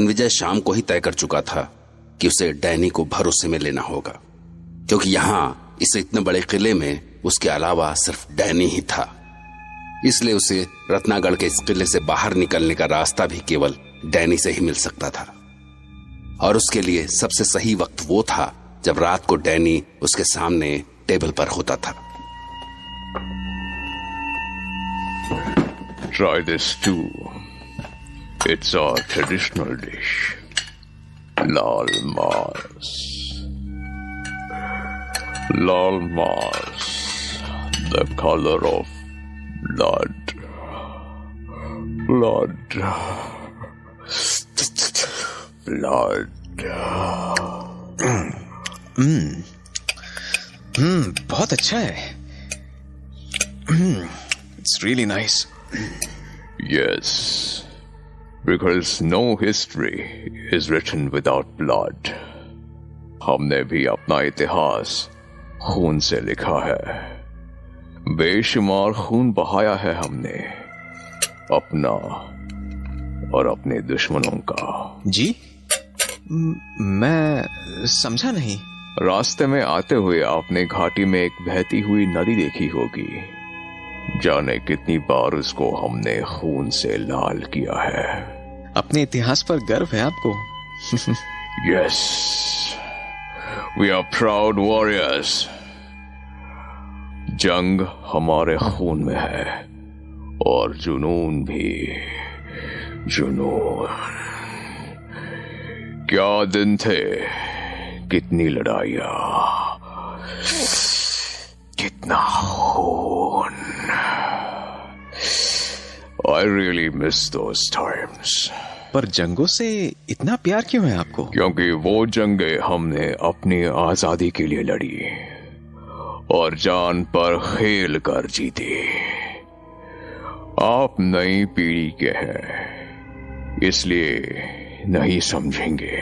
रणविजय शाम को ही तय कर चुका था कि उसे डैनी को भरोसे में लेना होगा, क्योंकि यहां इस इतने बड़े किले में उसके अलावा सिर्फ डैनी ही था। इसलिए उसे रत्नागढ़ के इस किले से बाहर निकलने का रास्ता भी केवल डैनी से ही मिल सकता था। और उसके लिए सबसे सही वक्त वो था जब रात को डैनी उसके सामने टेबल पर होता था। Try this too. It's our traditional dish. Lal Mas. Lal Mas. The color of blood. Blood. Blood. बहुत अच्छा है। It's really nice. Yes, because no history is written without blood. हमने भी अपना इतिहास खून से लिखा है। बेशुमार खून बहाया है हमने, अपना और अपने दुश्मनों का। जी? मैं समझा नहीं। रास्ते में आते हुए आपने घाटी में एक बहती हुई नदी देखी होगी। जाने कितनी बार उसको हमने खून से लाल किया है। अपने इतिहास पर गर्व है आपको? Yes, we are proud warriors. जंग हमारे खून में है और जुनून भी। जुनून। क्या दिन थे, कितनी लड़ाइयां, कितना खून। I really miss those times. पर जंगों से इतना प्यार क्यों है आपको? क्योंकि वो जंगें हमने अपनी आजादी के लिए लड़ी और जान पर खेल कर जीती। आप नई पीढ़ी के हैं, इसलिए नहीं समझेंगे।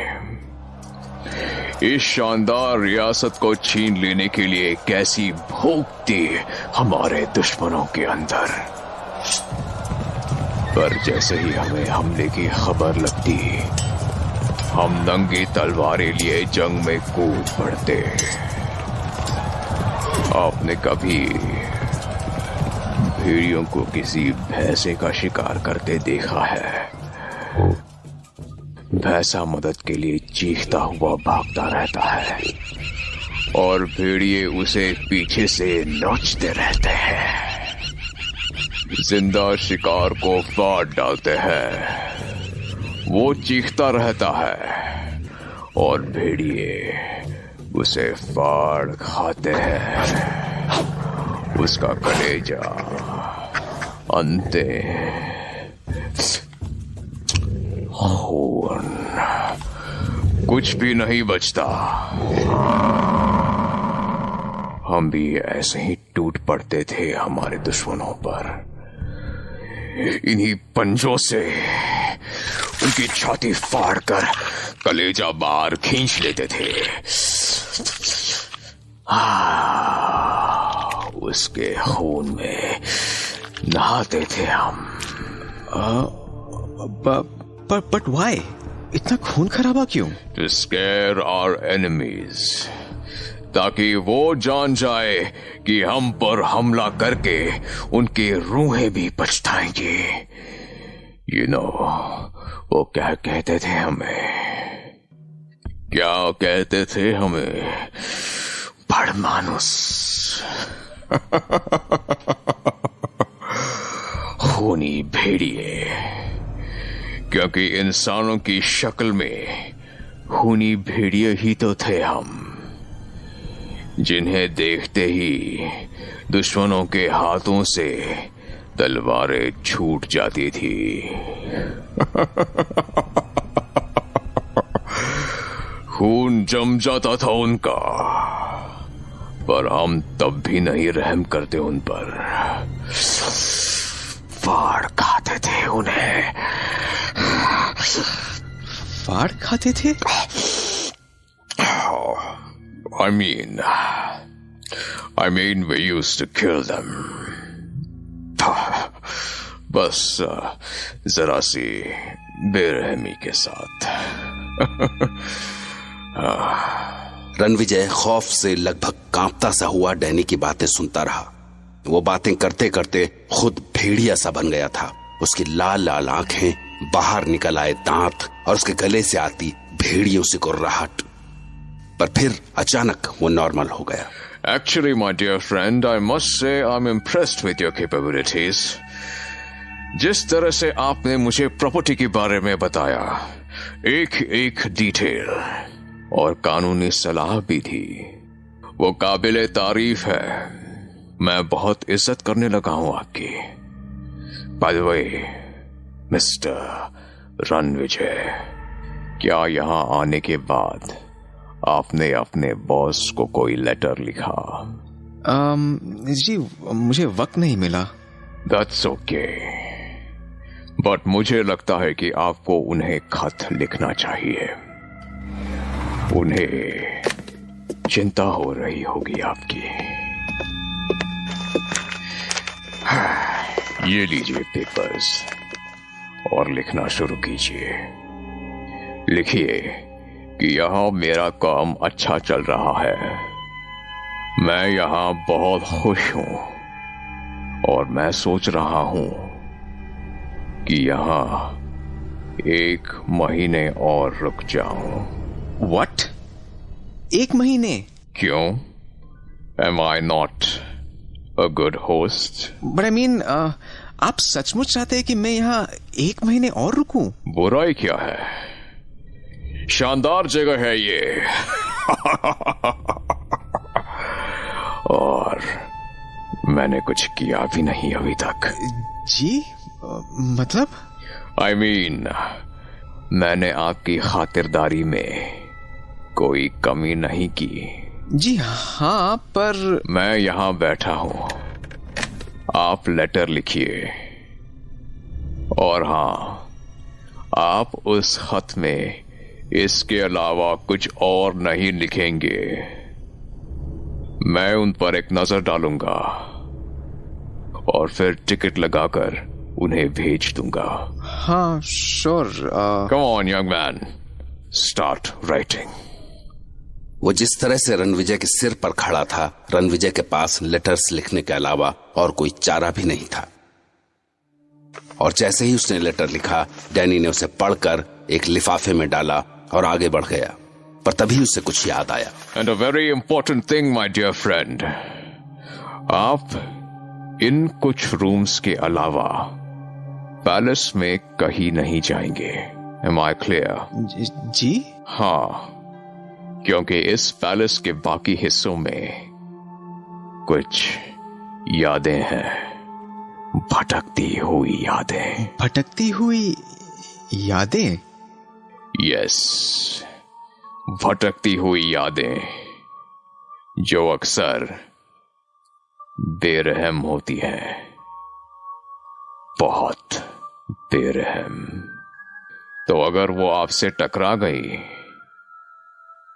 इस शानदार रियासत को छीन लेने के लिए कैसी भूख थी हमारे दुश्मनों के अंदर। पर जैसे ही हमें हमले की खबर लगती, हम नंगी तलवारें लिए जंग में कूद पड़ते। आपने कभी भेड़ियों को किसी भैंसे का शिकार करते देखा है? भैंसा मदद के लिए चीखता हुआ भागता रहता है और भेड़िए उसे पीछे से नोचते रहते हैं। जिंदा शिकार को फाड़ डालते हैं। वो चीखता रहता है और भेड़िए उसे फाड़ खाते हैं। उसका कलेजा, अंते, खून, कुछ भी नहीं बचता। हम भी ऐसे ही टूट पड़ते थे हमारे दुश्मनों पर। इन्हीं पंजों से उनकी छाती फाड़कर कलेजा बाहर खींच लेते थे। उसके खून में नहाते थे हम। But why? इतना खून खराबा क्यों? To scare our enemies, ताकि वो जान जाए कि हम पर हमला करके उनके रूहें भी पछताएंगे। You know, वो क्या कहते थे हमें? क्या कहते थे हमें? बड़मानुस। खूनी भेड़िए। क्योंकि इंसानों की शक्ल में खूनी भेड़िए ही तो थे हम, जिन्हें देखते ही दुश्मनों के हाथों से तलवारें छूट जाती थी। खून जम जाता था उनका, पर हम तब भी नहीं रहम करते उन पर। फाड़ खाते थे उन्हें। फाड़ खाते थे? I mean we used to kill them. बस जरा सी बेरहमी के साथ। रणविजय खौफ से लगभग कांपता सा हुआ डैनी की बातें सुनता रहा। वो बातें करते करते खुद भेड़िया सा बन गया था। उसकी लाल लाल आंखें, बाहर निकल आए दांत और उसके गले से आती भेड़ियों से गुर्राहट। पर फिर अचानक वो नॉर्मल हो गया। Actually, my dear friend, I must say I'm impressed with your capabilities. जिस तरह से आपने मुझे प्रॉपर्टी के बारे में बताया, एक एक डिटेल और कानूनी सलाह भी थी, वो काबिले तारीफ है। मैं बहुत इज्जत करने लगा हूं आपकी। By the way, mister Ranvijay, क्या यहां आने के बाद आपने अपने बॉस को कोई लेटर लिखा? जी मुझे वक्त नहीं मिला। That's okay. बट मुझे लगता है कि आपको उन्हें खत लिखना चाहिए। उन्हें चिंता हो रही होगी आपकी। ये लीजिए पेपर्स और लिखना शुरू कीजिए। लिखिए कि यहां मेरा काम अच्छा चल रहा है, मैं यहां बहुत खुश हूं और मैं सोच रहा हूं कि यहां 1 महीने और रुक जाऊं। What? 1 महीने? क्यों? Am I not a good host? But I mean, आप सचमुच चाहते हैं कि मैं यहाँ 1 महीने और रुकूं? बुराई क्या है? शानदार जगह है ये। और मैंने कुछ किया भी नहीं अभी तक। जी मतलब? I mean, मैंने आपकी खातिरदारी में कोई कमी नहीं की। जी हाँ, पर मैं यहां बैठा हूं, आप लेटर लिखिए। और हां, आप उस खत में इसके अलावा कुछ और नहीं लिखेंगे। मैं उन पर एक नजर डालूंगा और फिर टिकट लगाकर उन्हें भेज दूंगा। हाँ sure. Come on young man, start writing. वो जिस तरह से रणविजय के सिर पर खड़ा था, रणविजय के पास लेटर्स लिखने के अलावा और कोई चारा भी नहीं था। और जैसे ही उसने लेटर लिखा, डैनी ने उसे पढ़कर एक लिफाफे में डाला और आगे बढ़ गया। पर तभी उसे कुछ याद आया। And a very important thing my dear friend, आप इन कुछ रूम्स के अलावा पैलेस में कहीं नहीं जाएंगे। Am I clear? जी? हाँ, क्योंकि इस पैलेस के बाकी हिस्सों में कुछ यादें हैं, भटकती हुई यादें। भटकती हुई यादें? यस, भटकती हुई यादें जो अक्सर बेरहम होती हैं, बहुत बेरहम। तो अगर वो आपसे टकरा गई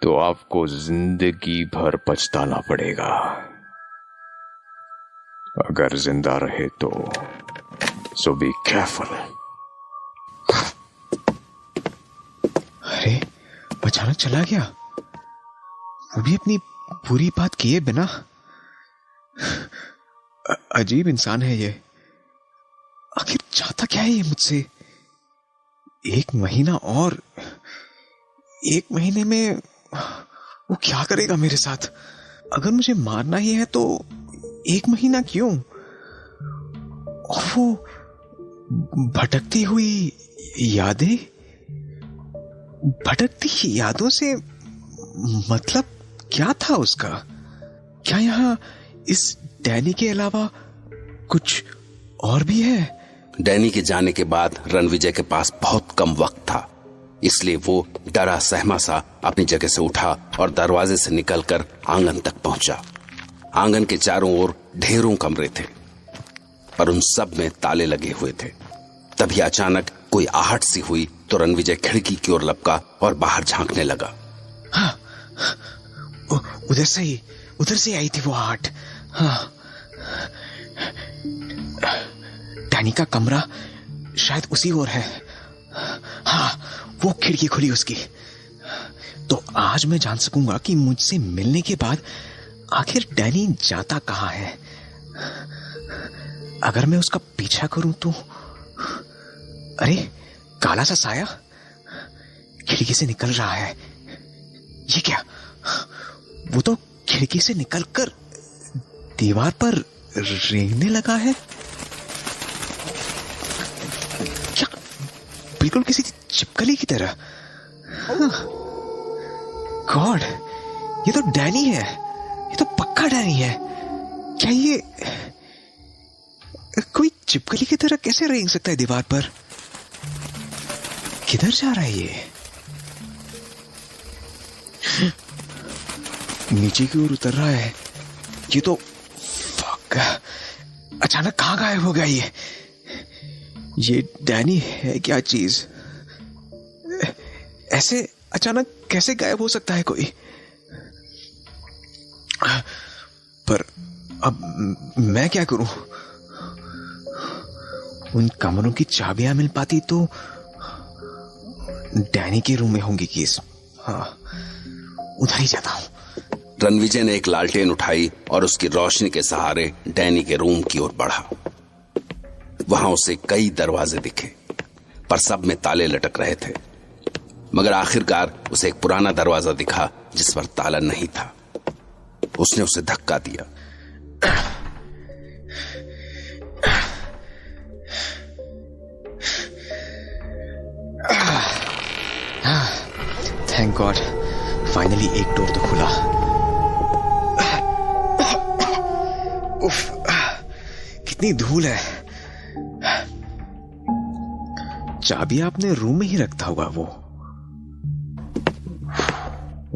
तो आपको जिंदगी भर पछताना पड़ेगा। अगर जिंदा रहे तो सो बी केयरफुल। अरे अचानक चला गया, वो भी अपनी पूरी बात किए बिना। अजीब इंसान है ये। आखिर चाहता क्या है ये मुझसे? 1 महीना और, 1 महीने में वो क्या करेगा मेरे साथ? अगर मुझे मारना ही है तो 1 महीना क्यों? और वो भटकती हुई यादें, भटकती यादों से मतलब क्या था उसका? क्या यहाँ इस डैनी के अलावा कुछ और भी है? डैनी के जाने के बाद रणविजय के पास बहुत कम वक्त था, इसलिए वो डरा सहमा सा अपनी जगह से उठा और दरवाजे से निकलकर आंगन तक पहुंचा। आंगन के चारों ओर ढेरों कमरे थे, पर उन सब में ताले लगे हुए थे। तभी अचानक कोई आहट सी हुई तो रणविजय खिड़की की ओर लपका और बाहर झांकने लगा। हाँ, उधर से आई थी वो आहट। हाँ, डैनी का कमरा शायद उसी ओर है। हाँ, वो खिड़की खुली उसकी। तो आज मैं जान सकूंगा कि मुझसे मिलने के बाद आखिर डैनी जाता कहां है। अगर मैं उसका पीछा करूं तो अरे, काला सा साया खिड़की से निकल रहा है। ये क्या? वो तो खिड़की से निकलकर दीवार पर रेंगने लगा है। क्या? बिल्कुल किसी छिपकली की तरह। गॉड, ये तो डैनी है। ये तो पक्का डैनी है। क्या ये कोई छिपकली की तरह कैसे रेंग सकता है दीवार पर? किधर जा रहा है ये? नीचे की ओर उतर रहा है। ये तो फक, अचानक कहां गायब हो गया ये डैनी है क्या चीज? ऐसे अचानक कैसे गायब हो सकता है कोई? पर अब मैं क्या करूं? उन कमरों की चाबियां मिल पाती तो डैनी के रूम में होंगी कीज। हाँ, उधर ही जाता हूं। रणविजय ने एक लालटेन उठाई और उसकी रोशनी के सहारे डैनी के रूम की ओर बढ़ा। वहां उसे कई दरवाजे दिखे, पर सब में ताले लटक रहे थे। मगर आखिरकार उसे एक पुराना दरवाजा दिखा जिस पर ताला नहीं था। उसने उसे धक्का दिया। थैंक गॉड, फाइनली एक डोर तो खुला। उफ, कितनी धूल है। चाबी आपने रूम में ही रखता होगा वो।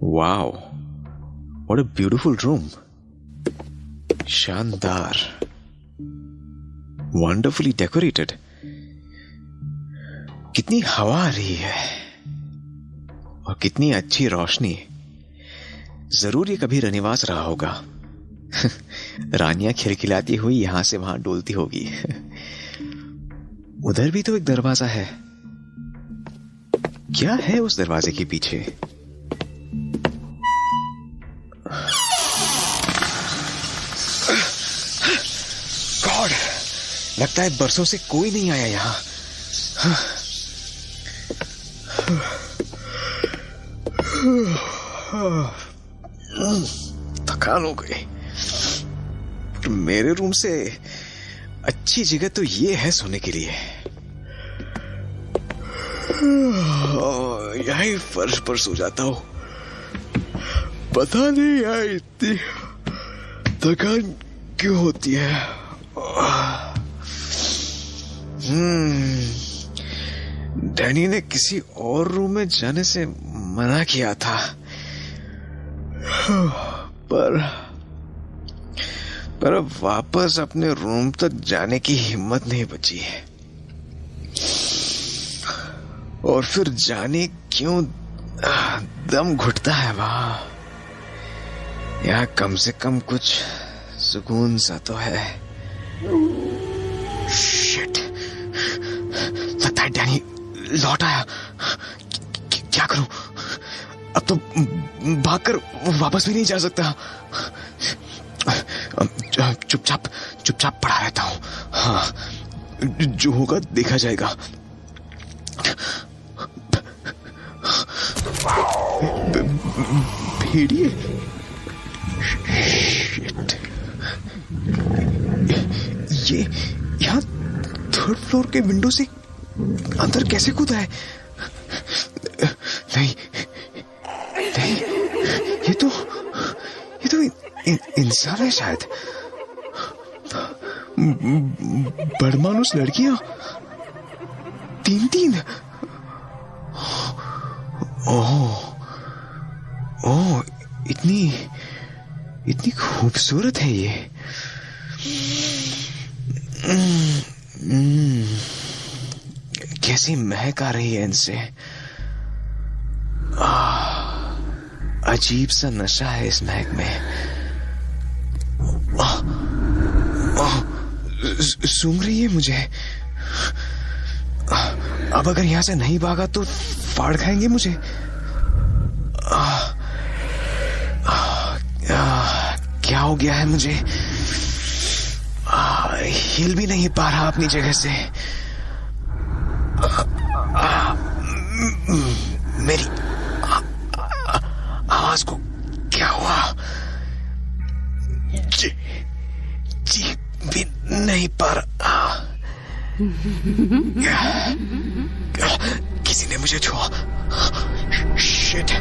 Wow, what a beautiful room. शानदार, वंडरफुली डेकोरेटेड। कितनी हवा आ रही है और कितनी अच्छी रोशनी। जरूर ये कभी रनिवास रहा होगा। रानियां खिलखिलाती हुई यहां से वहां डोलती होगी। उधर भी तो एक दरवाजा है। क्या है उस दरवाजे के पीछे? गॉड, लगता है बरसों से कोई नहीं आया यहां। थकान हो गई। मेरे रूम से अच्छी जगह तो ये है सोने के लिए। यही फर्श पर सो जाता हूं। पता नहीं यार इतनी थकान क्यों होती है। डैनी ने किसी और रूम में जाने से मना किया था, पर अब वापस अपने रूम तक जाने की हिम्मत नहीं बची है। और फिर जाने क्यों दम घुटता है वहां। यहाँ कम से कम कुछ सुकून सा तो है। शिट, लगता है डैनी लौट आया। क्या करूं? अब तो भागकर वापस भी नहीं जा सकता। चुपचाप पड़ा रहता हूं। हाँ, जो होगा देखा जाएगा। भेड़िए, ये यहाँ थर्ड फ्लोर के विंडो से अंदर कैसे कूदा है? नहीं, ये तो इंसान है शायद। बड़मानुस लड़कियां 3-3। ओह, इतनी खूबसूरत है ये। कैसी महक आ रही है इनसे। अजीब सा नशा है इस महक में। सूंघ रही है मुझे। अब अगर यहां से नहीं भागा तो फाड़ खाएंगे मुझे। क्या हो गया है मुझे? हिल भी नहीं पा रहा अपनी जगह से। मेरी आवाज को क्या हुआ? जी भी नहीं पा रहा। किसी ने मुझे छुआ। शिट।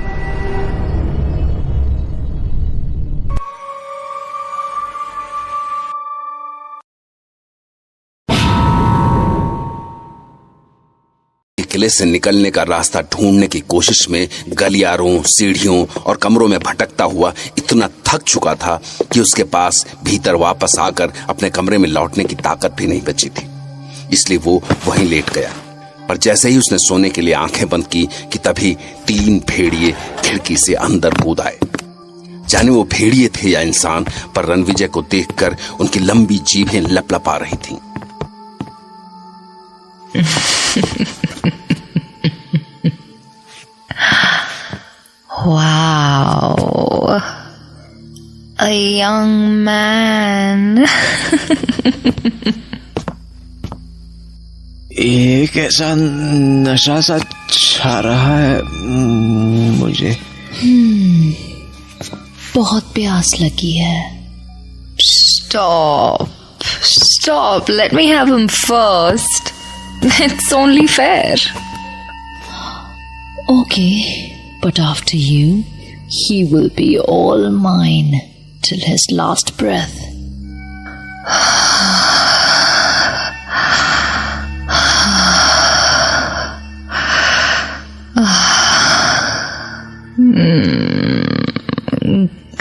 किले से निकलने का रास्ता ढूंढने की कोशिश में गलियारों, सीढ़ियों और कमरों में भटकता हुआ इतना थक चुका था कि उसके पास भीतर वापस आकर अपने कमरे में लौटने की ताकत भी नहीं बची थी। इसलिए वो वहीं लेट गया। पर जैसे ही उसने सोने के लिए आंखें बंद की कि तभी 3 भेड़िए खिड़की से अंदर कूद आए। जाने वो भेड़िए थे या इंसान, पर रणविजय को देखकर उनकी लंबी जीभें लपलपा रही थीं। Wow, a young man. एक ऐसा नशा सा छा रहा है मुझे। बहुत प्यास लगी है। Stop. Let me have him first. It's only fair. Okay, but after you, he will be all mine till his last breath.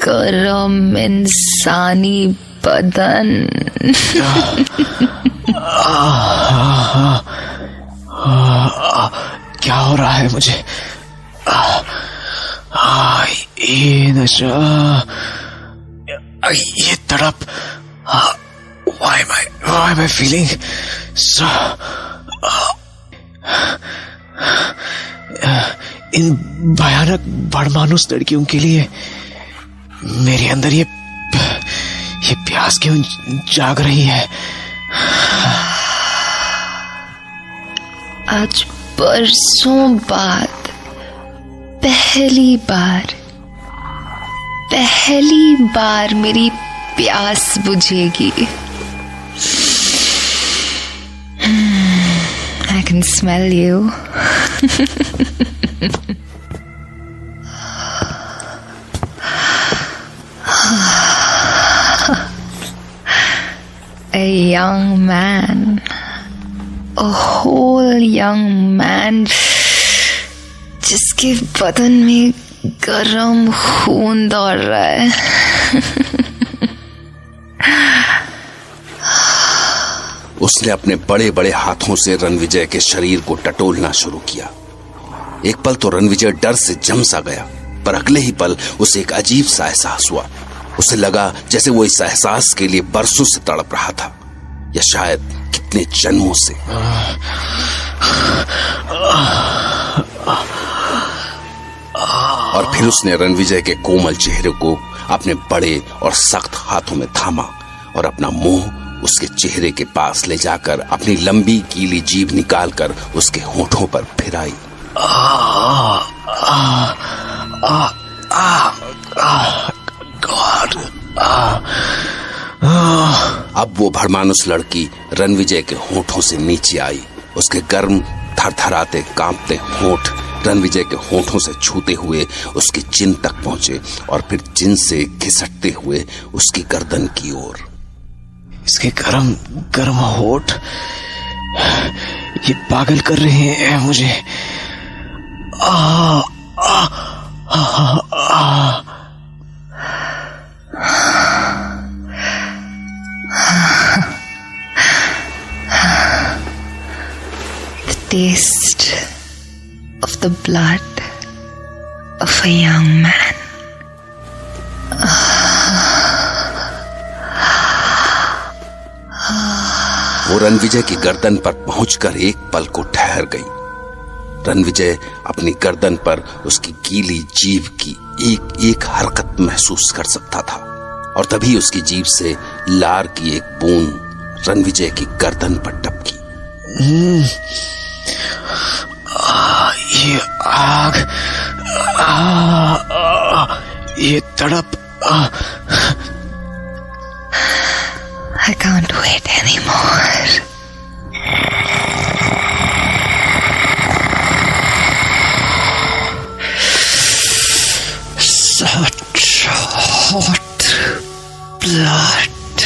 गरम इंसानी बदन। क्या हो रहा है मुझे? ये नशा, ये तड़प। Why am I feeling so? इन भयानक बड़मानुस लड़कियों के लिए मेरे अंदर ये प्यास क्यों जाग रही है? आज बरसों बाद पहली बार मेरी प्यास बुझेगी। I can smell you. A young man, a whole young man, जिसके बदन में गरम खून दौड़ रहा है। उसने अपने बड़े बड़े हाथों से रणविजय के शरीर को टटोलना शुरू किया। एक पल तो रणविजय डर से जम सा गया, पर अगले ही पल उसे एक अजीब सा एहसास हुआ। उसे लगा जैसे वो इस एहसास के लिए बरसों से तड़प रहा था, या शायद कितने जन्मों से। और फिर उसने रणविजय के कोमल चेहरे को अपने बड़े और सख्त हाथों में थामा और अपना मुंह उसके चेहरे के पास ले जाकर अपनी लंबी गीली जीभ निकालकर उसके होठों पर फिराई। गॉड। अब वो भड़मानुस लड़की रणविजय के होठों से नीचे आई। उसके गर्म थरथराते कांपते होंठ रणविजय के होठों से छूते हुए उसकी चिन तक पहुंचे और फिर चिन से घिसटते हुए उसकी गर्दन की ओर। इसके गरम होठ ये पागल कर रहे हैं मुझे। The taste of the blood of a young man. वो रणविजय की गर्दन पर पहुंचकर एक पल को ठहर गई। रणविजय अपनी गर्दन पर उसकी गीली जीभ की एक एक हरकत महसूस कर सकता था और तभी उसकी जीभ से लार की एक बूंद रणविजय की गर्दन पर टपकी। ये आग, ये तड़प। I can't wait anymore. Such hot blood.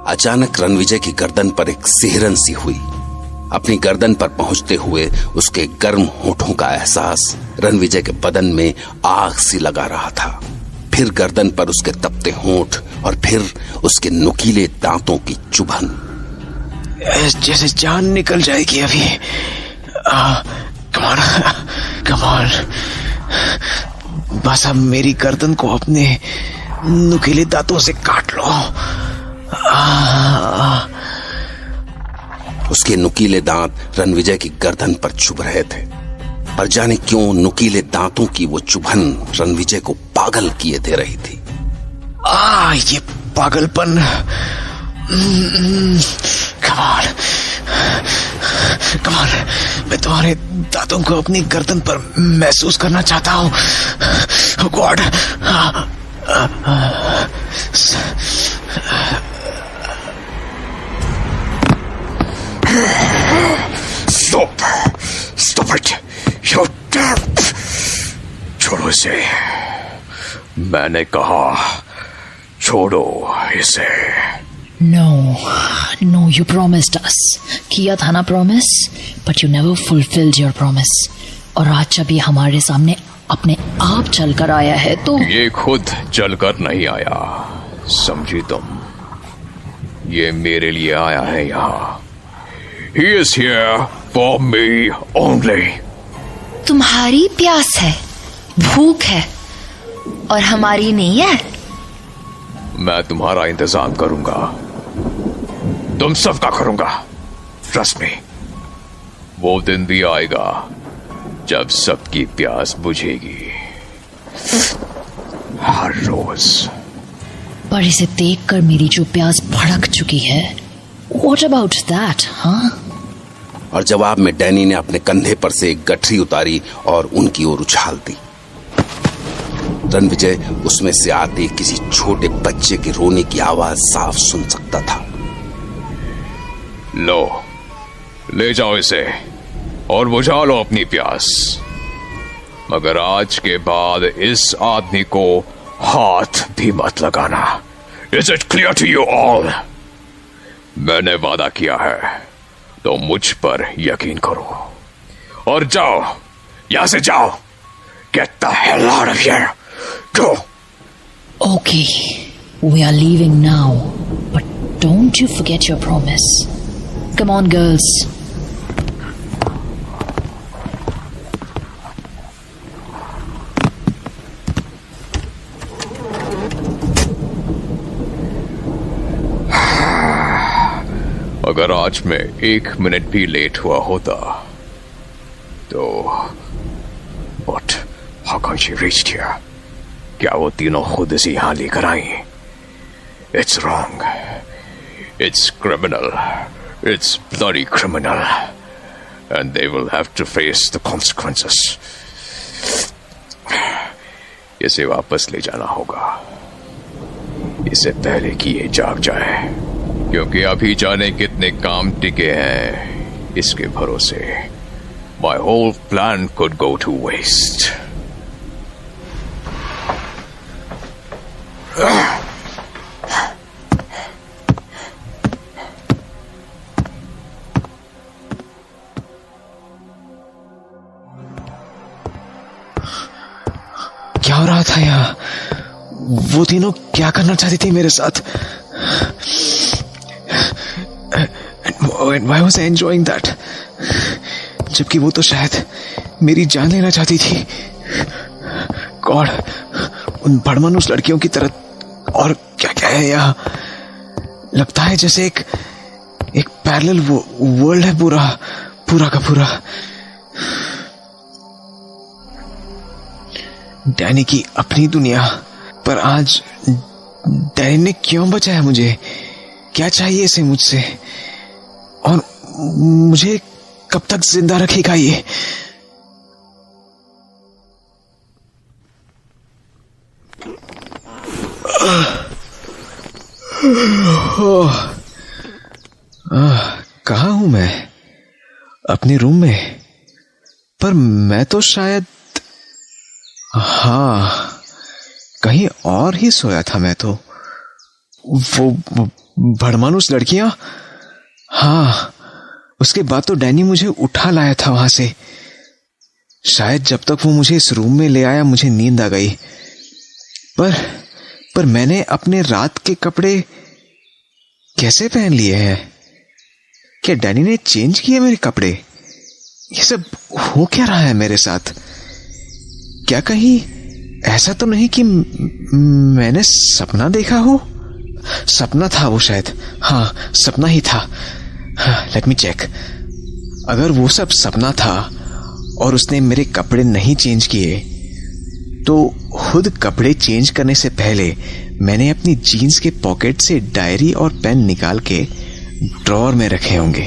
अचानक रणविजय की गर्दन पर एक सिहरन सी हुई। अपनी गर्दन पर पहुंचते हुए उसके गर्म होठों का एहसास रणविजय के बदन में आग सी लगा रहा था। फिर गर्दन पर उसके तपते होंठ और फिर उसके नुकीले दांतों की चुभन। जैसे जान निकल जाएगी अभी। कमान, कमान, बस अब मेरी गर्दन को अपने नुकीले दांतों से काट लो। उसके नुकीले दांत रणविजय की गर्दन पर चुभ रहे थे, पर जाने क्यों नुकीले दांतों की वो चुभन रणविजय को पागल किए दे रही थी। ये पागलपन। कमाल, कमाल, मैं तुम्हारे दांतों को अपनी गर्दन पर महसूस करना चाहता हूँ। God. Stop it! You damn! छोड़ो इसे। मैंने कहा छोड़ो इसे। No, you promised us. किया था ना promise, but you never fulfilled your promise. और आज जब ये हमारे सामने अपने आप चलकर आया है तो ये खुद चलकर नहीं आया, समझी तुम? ये मेरे लिए आया है यहाँ। He is here for me only. तुम्हारी प्यास है, भूख है, और हमारी नहीं है। मैं तुम्हारा इंतजाम करूंगा, तुम सबका करूंगा। ट्रस्ट मी, वो दिन भी आएगा जब सबकी प्यास बुझेगी, हर रोज। पर इसे देखकर मेरी जो प्यास भड़क चुकी है, What about that, हाँ? और जवाब में डैनी ने अपने कंधे पर से एक गठरी उतारी और उनकी ओर उछाल दी। रणविजय उसमें से आते किसी छोटे बच्चे के रोने की आवाज साफ सुन सकता था। लो, ले जाओ इसे और बुझा लो अपनी प्यास, मगर आज के बाद इस आदमी को हाथ भी मत लगाना। Is it clear to you all? मैंने वादा किया है तो मुझ पर यकीन करो और जाओ, यहां से जाओ। Get the hell out of here. Go. Okay, we are leaving now, but don't you forget your promise. Come on, girls. अगर आज मैं 1 मिनट भी लेट हुआ होता तो But how come she reached here? क्या वो तीनों खुद इसे यहां लेकर आई? It's wrong. It's criminal. It's bloody criminal. And they will have to face the consequences. इसे वापस ले जाना होगा, इससे पहले कि ये जाग जाए, क्योंकि अभी जाने कितने काम टिके हैं इसके भरोसे। My whole plan could go to waste. क्या हो रहा था यहाँ? वो तीनों क्या करना चाहती थी मेरे साथ? And why was I enjoying that? जबकि वो तो शायद मेरी जान लेना चाहती थी। गॉड, उन बड़मनुष्य लड़कियों की तरह और क्या क्या है यहाँ? लगता है जैसे एक पैरेलल वर्ल्ड है पूरा का पूरा। डैनी की अपनी दुनिया, पर आज डैनी ने क्यों बचाया मुझे? क्या चाहिए इसे मुझसे? और मुझे कब तक जिंदा रखेगा ये? कहाँ हूं मैं? अपने रूम में? पर मैं तो शायद, हाँ, कहीं और ही सोया था मैं तो। वो भड़मानुस लड़कियां, हाँ, उसके बाद तो डैनी मुझे उठा लाया था वहां से। शायद जब तक वो मुझे इस रूम में ले आया मुझे नींद आ गई। पर मैंने अपने रात के कपड़े कैसे पहन लिए हैं? क्या डैनी ने चेंज किए मेरे कपड़े? ये सब हो क्या रहा है मेरे साथ? क्या कहीं ऐसा तो नहीं कि मैंने सपना देखा हो? सपना था वो शायद, हाँ, सपना ही था। Let me check. अगर वो सब सपना था और उसने मेरे कपड़े नहीं चेंज किए, तो खुद कपड़े चेंज करने से पहले मैंने अपनी जीन्स के पॉकेट से डायरी और पेन निकाल के ड्रॉअर में रखे होंगे।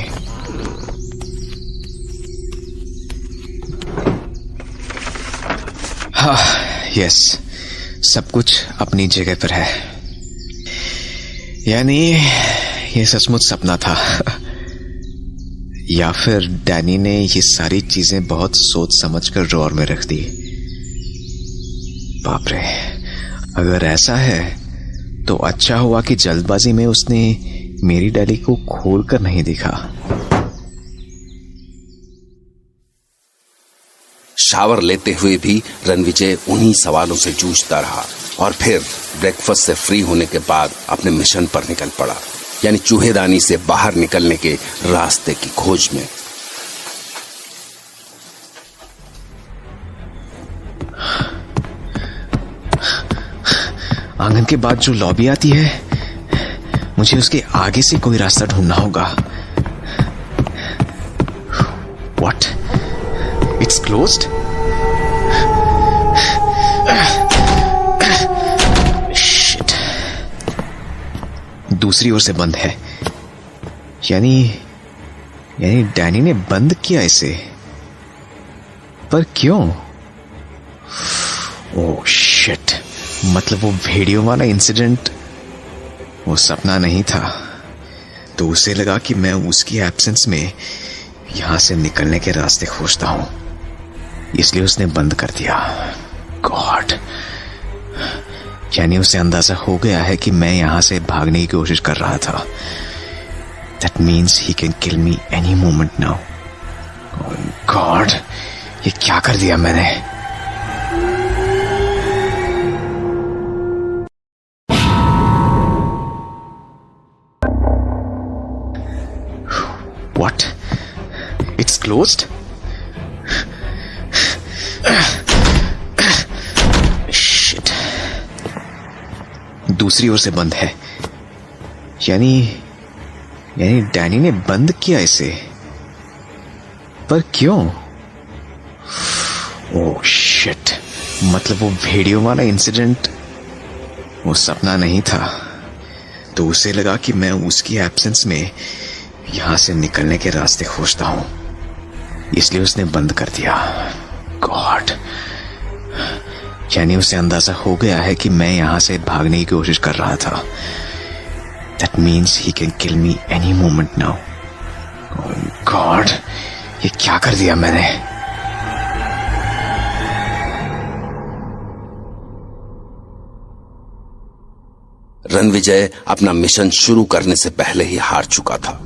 हाँ, यस, सब कुछ अपनी जगह पर है। यानी ये सचमुच सपना था। या फिर डैनी ने ये सारी चीजें बहुत सोच समझकर ड्रॉअर में रख दी। बाप रे, अगर ऐसा है तो अच्छा हुआ कि जल्दबाजी में उसने मेरी डायरी को खोलकर नहीं देखा। शावर लेते हुए भी रणविजय उन्हीं सवालों से जूझता रहा और फिर ब्रेकफास्ट से फ्री होने के बाद अपने मिशन पर निकल पड़ा, यानी चूहेदानी से बाहर निकलने के रास्ते की खोज में। आंगन के बाद जो लॉबी आती है, मुझे उसके आगे से कोई रास्ता ढूंढना होगा। What? It's closed? Shit. दूसरी ओर से बंद है। यानी डैनी ने बंद किया इसे। पर क्यों? ओह शिट, मतलब वो भेड़ियों वाला इंसिडेंट वो सपना नहीं था। तो उसे लगा कि मैं उसकी एब्सेंस में यहां से निकलने के रास्ते खोजता हूं, इसलिए उसने बंद कर दिया। गॉड, यानी उसे अंदाजा हो गया है कि मैं यहां से भागने की कोशिश कर रहा था। That means he can kill me any moment now. God, ये क्या कर दिया मैंने? What? It's closed? Shit. दूसरी ओर से बंद है। यानी डैनी ने बंद किया इसे। पर क्यों? ओह शिट, मतलब वो भेड़ियों वाला इंसिडेंट वो सपना नहीं था। तो उसे लगा कि मैं उसकी एब्सेंस में यहां से निकलने के रास्ते खोजता हूं, इसलिए उसने बंद कर दिया। गॉड, यानी उसे अंदाजा हो गया है कि मैं यहां से भागने की कोशिश कर रहा था। That means he can kill me any moment now. God, ये क्या कर दिया मैंने? रणविजय अपना मिशन शुरू करने से पहले ही हार चुका था।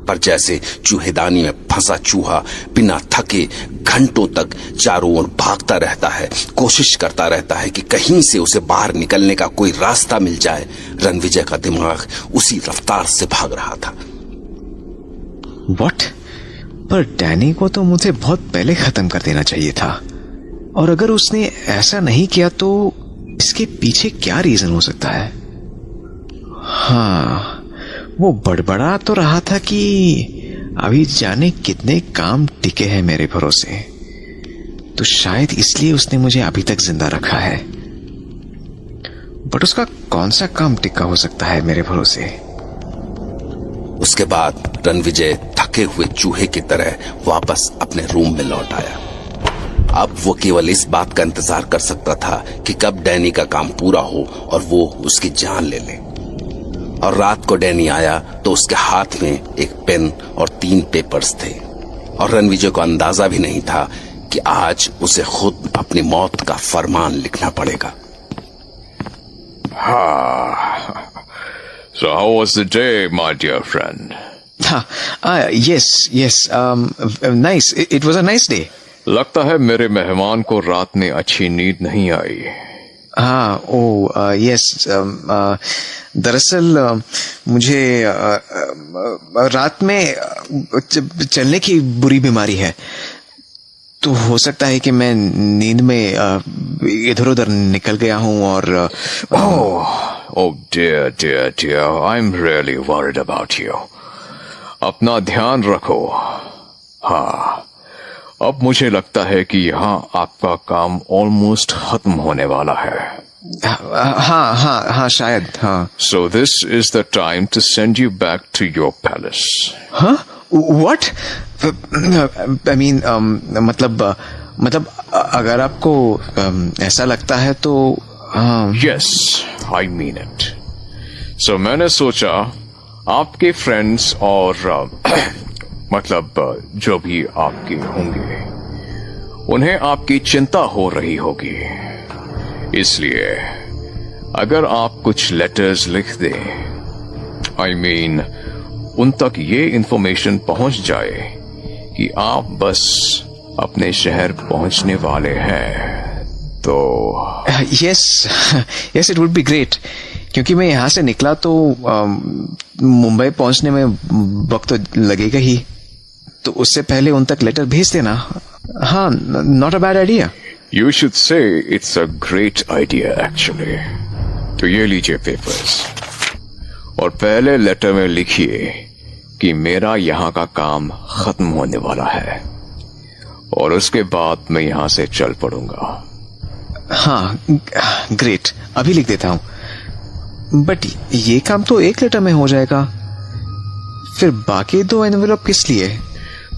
पर जैसे चूहेदानी में फंसा चूहा बिना थके घंटों तक चारों ओर भागता रहता है, कोशिश करता रहता है कि कहीं से उसे बाहर निकलने का कोई रास्ता मिल जाए, रणविजय का दिमाग उसी रफ्तार से भाग रहा था। What? पर डैनी को तो मुझे बहुत पहले खत्म कर देना चाहिए था। और अगर उसने ऐसा नहीं किया तो इसके पीछे क्या रीजन हो सकता है? हाँ, वो बड़बड़ा तो रहा था कि अभी जाने कितने काम टिके हैं मेरे भरोसे, तो शायद इसलिए उसने मुझे अभी तक जिंदा रखा है। बट उसका कौन सा काम टिका हो सकता है मेरे भरोसे? उसके बाद रणविजय थके हुए चूहे की तरह वापस अपने रूम में लौट आया। अब वो केवल इस बात का इंतजार कर सकता था कि कब डैनी का काम पूरा हो और वो उसकी जान ले ले। और रात को डैनी आया तो उसके हाथ में एक पेन और 3 पेपर्स थे, और रणविजय को अंदाजा भी नहीं था कि आज उसे खुद अपनी मौत का फरमान लिखना पड़ेगा। So how was the day, my dear friend? Yes, nice. It was a nice day. लगता है मेरे मेहमान को रात में अच्छी नींद नहीं आई। यस। दरअसल मुझे रात में चलने की बुरी बीमारी है, तो हो सकता है कि मैं नींद में इधर उधर निकल गया हूं और Oh dear, I'm really worried about you. अपना ध्यान रखो। हाँ, अब मुझे लगता है कि यहाँ आपका काम ऑलमोस्ट खत्म होने वाला है। हाँ, शायद, हाँ। So this is the time to send you back to your palace. Huh? What? I mean, मतलब अगर आपको ऐसा लगता है तो Yes, I mean it. So मैंने सोचा आपके फ्रेंड्स और मतलब जो भी आपके होंगे उन्हें आपकी चिंता हो रही होगी, इसलिए अगर आप कुछ लेटर्स लिख दें, I mean, उन तक ये इंफॉर्मेशन पहुंच जाए कि आप बस अपने शहर पहुंचने वाले हैं, तो yes it would be great, क्योंकि मैं यहाँ से निकला तो मुंबई पहुंचने में वक्त तो लगेगा ही, तो उससे पहले उन तक लेटर भेज देना। हाँ, not a bad idea. You should say it's a great idea actually. तो ये लीजिए पेपर्स, और पहले लेटर में लिखिए कि मेरा यहाँ का काम खत्म होने वाला है, और उसके बाद मैं यहाँ से चल पड़ूंगा। हाँ, ग्रेट, अभी लिख देता हूं। बट ये काम तो एक लेटर में हो जाएगा, फिर बाकी 2 एनवेलप किस लिए?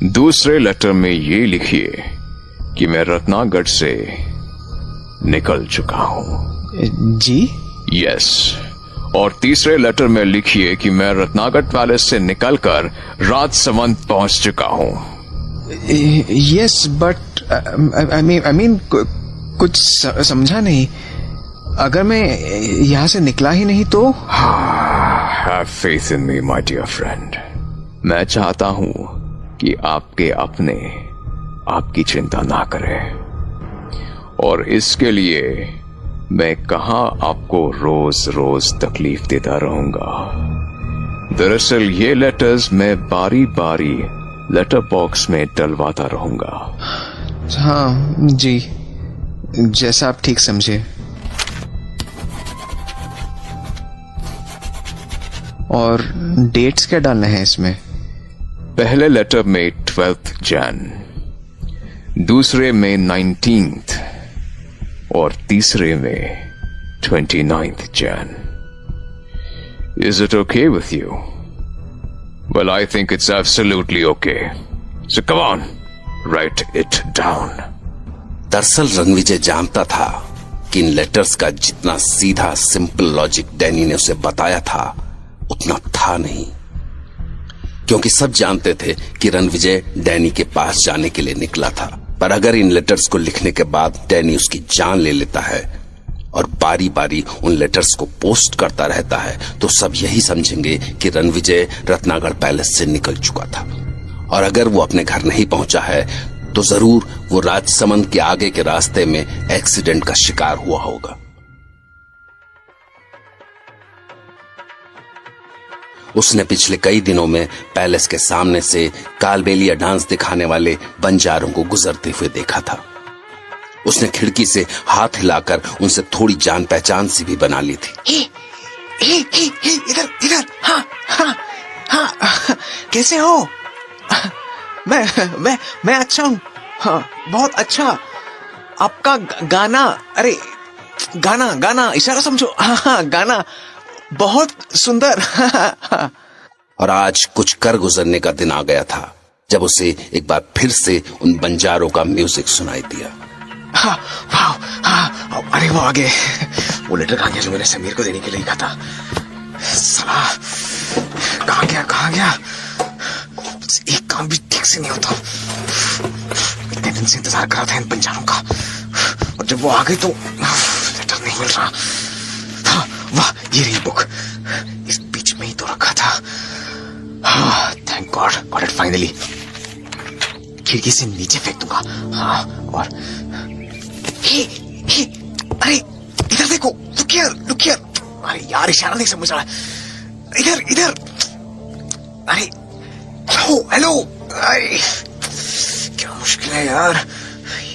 दूसरे लेटर में ये लिखिए कि मैं रत्नागढ़ से निकल चुका हूं। जी? यस। और तीसरे लेटर में लिखिए कि मैं रत्नागढ़ पैलेस से निकलकर राजसमंद पहुंच चुका हूं। यस, बट आई मीन कुछ समझा नहीं। अगर मैं यहां से निकला ही नहीं तो? Have faith in me, my dear friend. मैं चाहता हूं कि आपके अपने आपकी चिंता ना करें, और इसके लिए मैं कहां आपको रोज रोज तकलीफ देता रहूंगा। दरअसल ये लेटर्स मैं बारी बारी लेटर बॉक्स में डलवाता रहूंगा। हाँ जी, जैसा आप ठीक समझे। और डेट्स क्या डालने हैं इसमें? पहले लेटर में 12th Jan, दूसरे में 19th, और तीसरे में 29th Jan. Is it okay with you? Well, I think it's absolutely okay. So come on, write it down. दरअसल रणविजय जानता था कि इन लेटर्स का जितना सीधा सिंपल लॉजिक डैनी ने उसे बताया था उतना था नहीं, क्योंकि सब जानते थे कि रणविजय डैनी के पास जाने के लिए निकला था। पर अगर इन लेटर्स को लिखने के बाद डैनी उसकी जान ले लेता है और बारी बारी उन लेटर्स को पोस्ट करता रहता है, तो सब यही समझेंगे कि रणविजय रत्नागढ़ पैलेस से निकल चुका था। और अगर वो अपने घर नहीं पहुंचा है तो जरूर वो राजसमंद के आगे के रास्ते में एक्सीडेंट का शिकार हुआ होगा। उसने पिछले कई दिनों में पैलेस के सामने से कालबेलिया डांस दिखाने वाले बंजारों को गुजरते हुए देखा था। उसने खिड़की से हाथ हिलाकर उनसे थोड़ी जान पहचान सी भी बना ली थी। इधर, हाँ, हाँ, कैसे हो? मैं अच्छा हूँ। हाँ, बहुत अच्छा। आपका गाना, अरे गाना इशारा समझो। हाँ, गाना बहुत सुंदर। और आज कुछ कर गुजरने का दिन आ गया था जब उसे एक बार फिर से उन बंजारों का म्यूजिक सुनाई दिया। हाँ, हाँ, अरे वो आगे वो लेटर कहाँ गया जो मैंने समीर को देने के लिए लिखा था? साला कहाँ गया? एक काम भी ठीक से नहीं होता। इतने दिन से इंतजार कर रहा था इन बंजारों का, और जब वो आ गई तो लेटर नहीं मिल रहा। हाँ, वाह, ये रही बुक, इस बीच में ही तो रखा था। हाँ, thank God, got it finally. खिड़की से नीचे फेंक दूंगा। हाँ, और हे, अरे इधर देखो, लुक हियर। अरे यार, इशारा नहीं समझ रहा। इधर। अरे हेलो। अरे क्या मुश्किल है यार,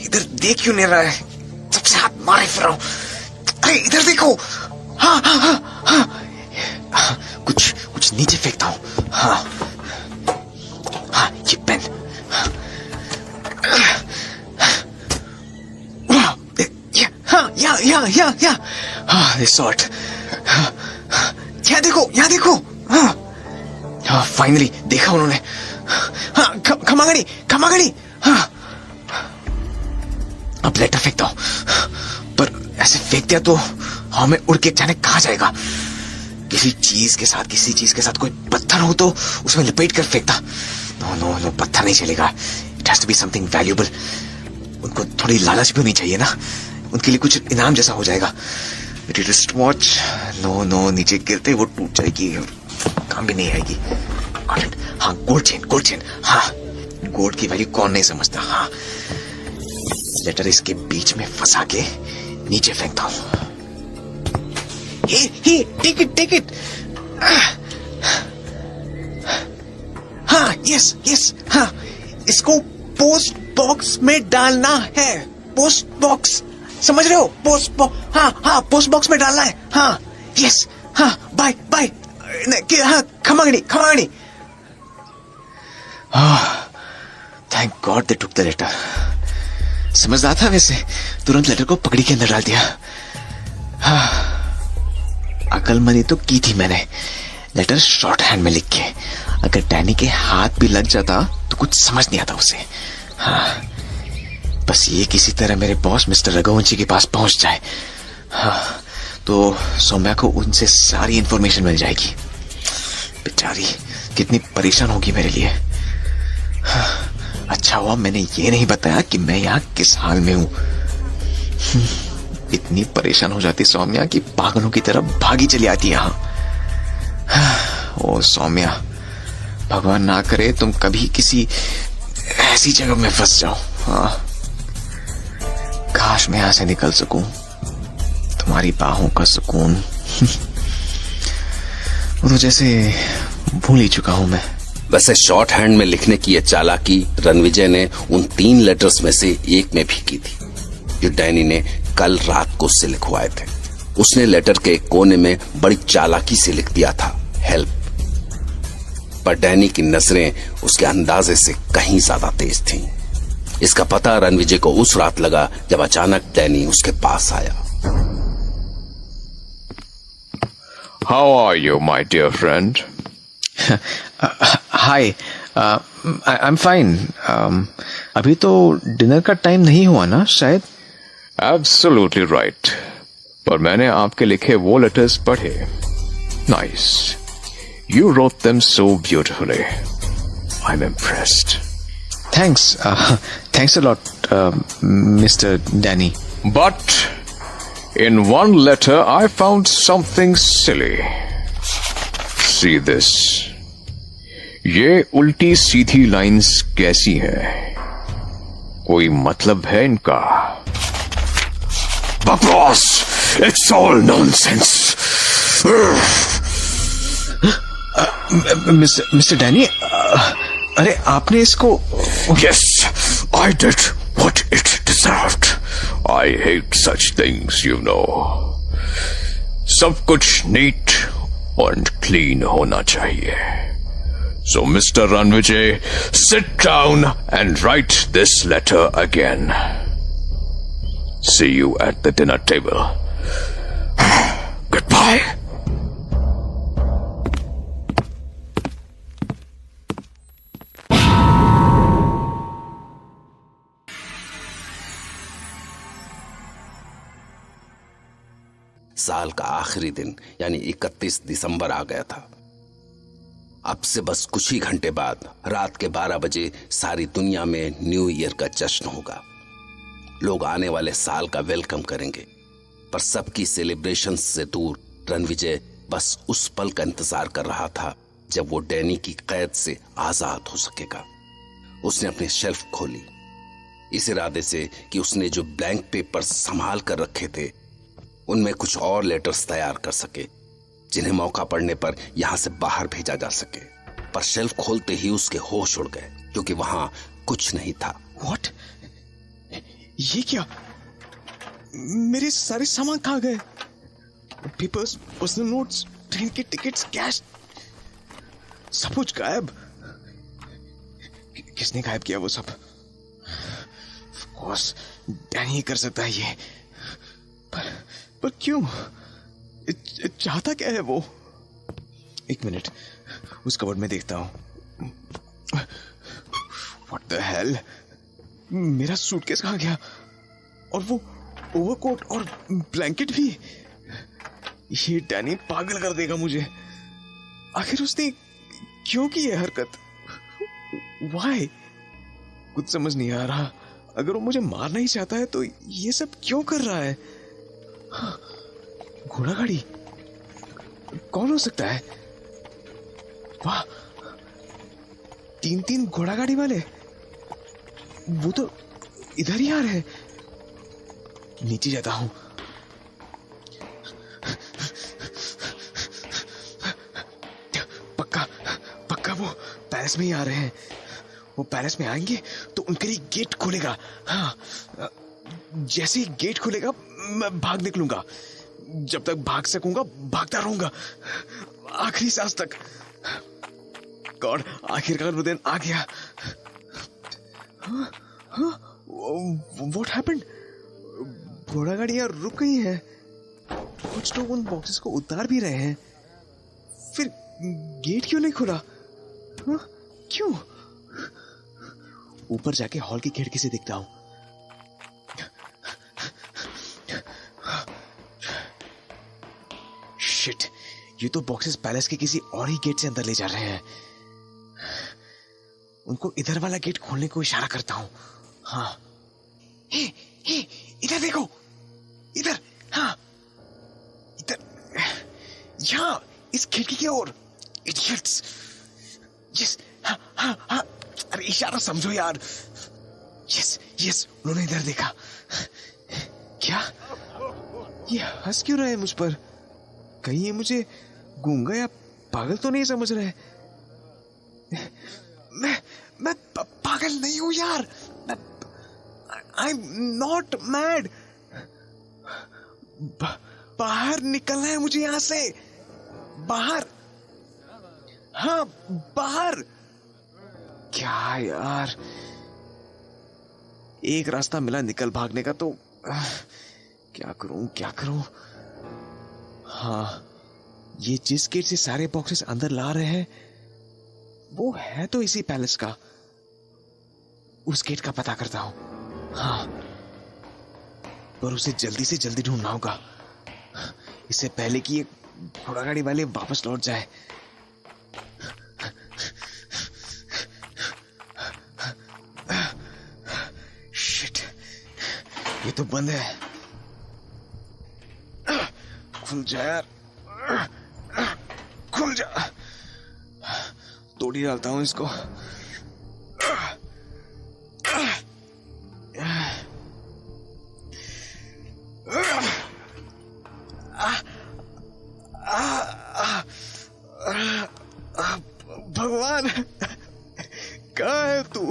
इधर देख क्यों नहीं रहा है? सबसे हाथ मारे फिर रहा हूं। अरे इधर देखो। हाँ, कुछ नीचे फेंकता हूं। हाँ, ये पेन। या दिस सॉर्ट। यहाँ देखो। हाँ, फाइनली देखा उन्होंने। हाँ, खमागड़ी। हाँ, अब लेटर फेंकता हूं, पर ऐसे फेंक दिया तो हाँ, मैं उड़ के जाने कहाँ जाएगा? किसी चीज के साथ कोई पत्थर हो तो उसमें लपेट कर फेंकता। नो, पत्थर नहीं चलेगा। It has to be something valuable. उनको थोड़ी लालच भी होनी चाहिए ना, उनके लिए कुछ इनाम जैसा हो जाएगा। मेरी रिस्ट वॉच, नो, नीचे गिरते वो टूट जाएगी, काम भी नहीं आएगी। हाँ, गोल्ड चेन। हाँ, गोल्ड की वैल्यू कौन नहीं समझता। हाँ, लेटर इसके बीच में फंसा के नीचे फेंकता हूं। Take it. हाँ, यस। हाँ, इसको पोस्ट बॉक्स में डालना है। पोस्ट बॉक्स, समझ रहे हो? Post box. हाँ, पोस्ट बॉक्स में डालना है। हाँ, यस। हाँ, बाय। हाँ, खमागड़ी। Thank god they took the letter. समझदार था वैसे, तुरंत लेटर को पकड़ी के अंदर डाल दिया। हाँ, अकलमंदी तो की थी मैंने। लेटर शॉर्ट हैंड में लिख के, अगर डैनी के हाथ भी लग जाता तो कुछ समझ नहीं आता उसे। हाँ, बस ये किसी तरह मेरे बॉस मिस्टर रघुवंशी के पास पहुंच जाए। हाँ, तो सौम्या को उनसे सारी इंफॉर्मेशन मिल जाएगी। बेचारी कितनी परेशान होगी मेरे लिए। हाँ, अच्छा हुआ मैंने ये नहीं बताया कि मैं यहाँ किस हाल में हूं। इतनी परेशान हो जाती सौम्या कि पागलों की तरह भागी चली आती यहाँ। ओ सौम्या, भगवान ना करे तुम कभी किसी ऐसी जगह में फंस जाओ। हाँ, काश मैं यहां से निकल सकूं, तुम्हारी बाहों का सुकून। वो तो जैसे भूल ही चुका हूं मैं। वैसे शॉर्ट हैंड में लिखने की यह चालाकी रणविजय ने उन 3 लेटर्स में से एक में भी की थी जो डैनी ने कल रात को उससे लिखवाए थे। उसने लेटर के एक कोने में बड़ी चालाकी से लिख दिया था, हेल्प। पर डैनी की नजरें उसके अंदाजे से कहीं ज्यादा तेज थीं। इसका पता रणविजय को उस रात लगा जब अचानक डैनी उसके पास आया। How are you, my dear friend? Hi, I'm fine. अभी तो डिनर का टाइम नहीं हुआ ना शायद? Absolutely right. पर मैंने आपके लिखे वो लेटर्स पढ़े। Nice. You wrote them so beautifully. I'm impressed. Thanks a lot, Mr. Danny. But in one letter I found something silly. See this. ये उल्टी सीधी लाइंस कैसी हैं? कोई मतलब है इनका? बकवास! It's all nonsense. Mr. Danny, अरे आपने इसको... Yes, I did what it deserved. I hate such things, you know. सब कुछ नीट और क्लीन होना चाहिए। So, Mr. Ranvijay, sit down and write this letter again. See you at the dinner table. Goodbye. साल का आखिरी दिन यानी 31 दिसंबर आ गया था। अब से बस कुछ ही घंटे बाद रात के 12 बजे सारी दुनिया में न्यू ईयर का जश्न होगा। लोग आने वाले साल का वेलकम करेंगे, पर सबकी सेलिब्रेशन से दूर रणविजय बस उस पल का इंतजार कर रहा था जब वो डैनी की कैद से आजाद हो सकेगा। उसने अपनी शेल्फ खोली, इस इरादे से कि उसने जो ब्लैंक पेपर्स संभाल कर रखे थे उनमें कुछ और लेटर्स तैयार कर सके जिन्हें मौका पड़ने पर यहां से बाहर भेजा जा सके। पर शेल्फ खोलते ही उसके होश उड़ गए क्योंकि वहां कुछ नहीं था। What? ये क्या? मेरे सारे सामान कहाँ गए? पेपर्स, पर्सनल नोट्स, ट्रेन के टिकट्स, कैश, सब कुछ गायब। किसने गायब किया वो सब? Of course, डैनी कर सकता है ये। पर क्यों? चाहता क्या है वो? एक मिनट, उस कबर्ड में देखता हूं। What the hell? मेरा सूटकेस कहाँ गया? और वो ओवरकोट और ब्लैंकेट भी। ये डैनी पागल कर देगा मुझे। आखिर उसने क्यों की ये हरकत? Why? कुछ समझ नहीं आ रहा। अगर वो मुझे मारना ही चाहता है तो ये सब क्यों कर रहा है? घोड़ा गाड़ी कौन हो सकता है? वाह, 3 घोड़ा गाड़ी वाले। वो तो इधर ही आ रहे हैं। नीचे जाता हूं। पक्का वो पैलेस में ही आ रहे हैं। वो पैलेस में आएंगे तो उनके लिए गेट खुलेगा। हाँ, जैसे ही गेट खुलेगा मैं भाग निकलूंगा। जब तक भाग सकूंगा भागता रहूंगा, आखिरी सांस तक। गॉड, आखिरकार वो दिन आ गया। What happened? घोड़ा गाड़ियां रुक गई हैं। कुछ लोग उन बॉक्सेस को उतार भी रहे हैं। फिर गेट क्यों नहीं खुला? क्यों? ऊपर जाके हॉल की खिड़की से देखता हूं। शिट, ये तो बॉक्सेस पैलेस के किसी और ही गेट से अंदर ले जा रहे हैं। उनको इधर वाला गेट खोलने को इशारा करता हूं। हाँ, हे, इधर देखो, इधर। हाँ, इधर, यहां, इस खिड़की की ओर। इडियट्स। यस, हाँ, अरे इशारा समझो यार। यस, उन्होंने इधर देखा। क्या? ये हंस क्यों रहे हैं मुझ पर? कहीं ये मुझे गूंगा या पागल तो नहीं समझ रहे? मैं पागल नहीं हूं यार। I'm not mad. बाहर निकलना है मुझे यहां से। बाहर। हाँ, बाहर। क्या यार, एक रास्ता मिला निकल भागने का, तो क्या करूं? हाँ, ये जिस गेट से सारे बॉक्सेस अंदर ला रहे हैं वो है तो इसी पैलेस का। उस गेट का पता करता हूं। हाँ, पर उसे जल्दी से जल्दी ढूंढना होगा, इससे पहले कि ये घोड़ा गाड़ी वाले वापस लौट जाए। शिट, ये तो बंद है। खुल जा यार, खुल जा। तोड़ ही डालता हूं इसको। भगवान, कहाँ है तू?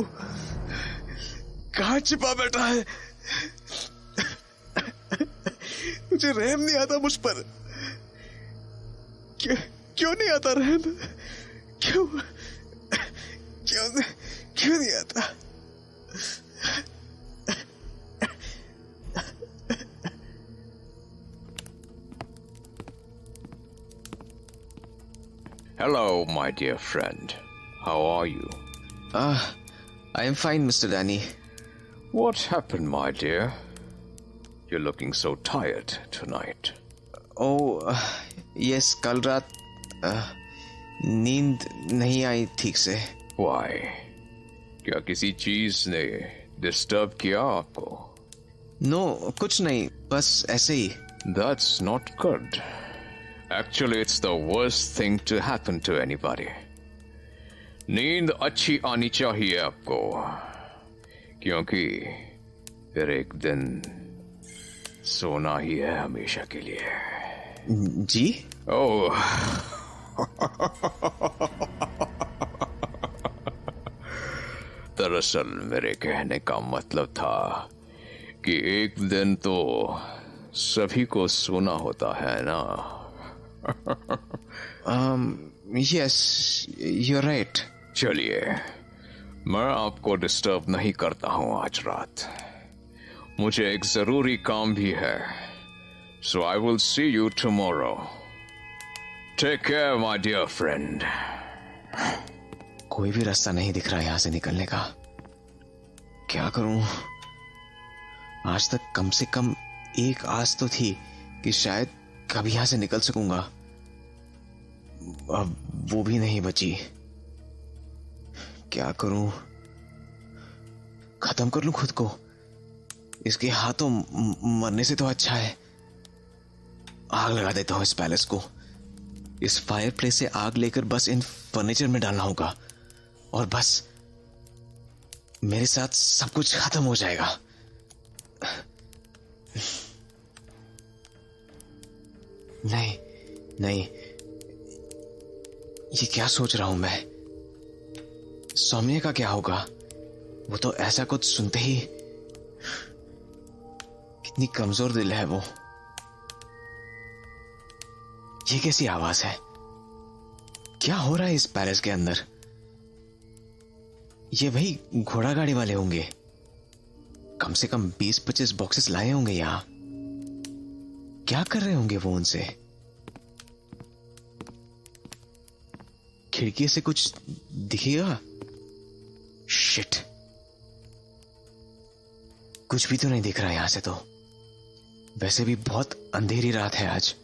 कहाँ छिपा बैठा है? मुझे रहम नहीं आता मुझ पर। क्यों नहीं आता रहम? क्यों? दिया उसने, क्यों दिया था? Hello, my dear friend. How are you? I am fine, Mr. Danny. What happened, my dear? You're looking so tired tonight. Oh, yes, कल रात नींद नहीं आई ठीक से। Why? क्या किसी चीज ने डिस्टर्ब किया आपको? नो, कुछ नहीं, बस ऐसे ही। That's not good. Actually, it's the worst thing to happen to anybody. नींद अच्छी आनी चाहिए आपको, क्योंकि फिर एक दिन सोना ही है हमेशा के लिए। जी? ओह, दरअसल मेरे कहने का मतलब था कि एक दिन तो सभी को सोना होता है ना। Yes, you're right. चलिए, मैं आपको डिस्टर्ब नहीं करता हूं आज रात। मुझे एक जरूरी काम भी है। So I will see you tomorrow. Take care, my dear friend. कोई भी रास्ता नहीं दिख रहा यहां से निकलने का। क्या करूं? आज तक कम से कम एक आस तो थी कि शायद कभी यहां से निकल सकूंगा। अब वो भी नहीं बची। क्या करूं? खत्म कर लूं खुद को। इसके हाथों मरने से तो अच्छा है आग लगा देता हूं इस पैलेस को। इस फायरप्लेस से आग लेकर बस इन फर्नीचर में डालना होगा और बस मेरे साथ सब कुछ खत्म हो जाएगा। नहीं नहीं, ये क्या सोच रहा हूं मैं? सौम्य का क्या होगा? वो तो ऐसा कुछ सुनते ही, कितनी कमजोर दिल है वो। ये कैसी आवाज है? क्या हो रहा है इस पैलेस के अंदर? ये भाई घोड़ा गाड़ी वाले होंगे। कम से कम 20-25 बॉक्सेस लाए होंगे यहां। क्या कर रहे होंगे वो उनसे? खिड़की से कुछ दिखेगा? शिट, कुछ भी तो नहीं दिख रहा यहां से तो। वैसे भी बहुत अंधेरी रात है आज।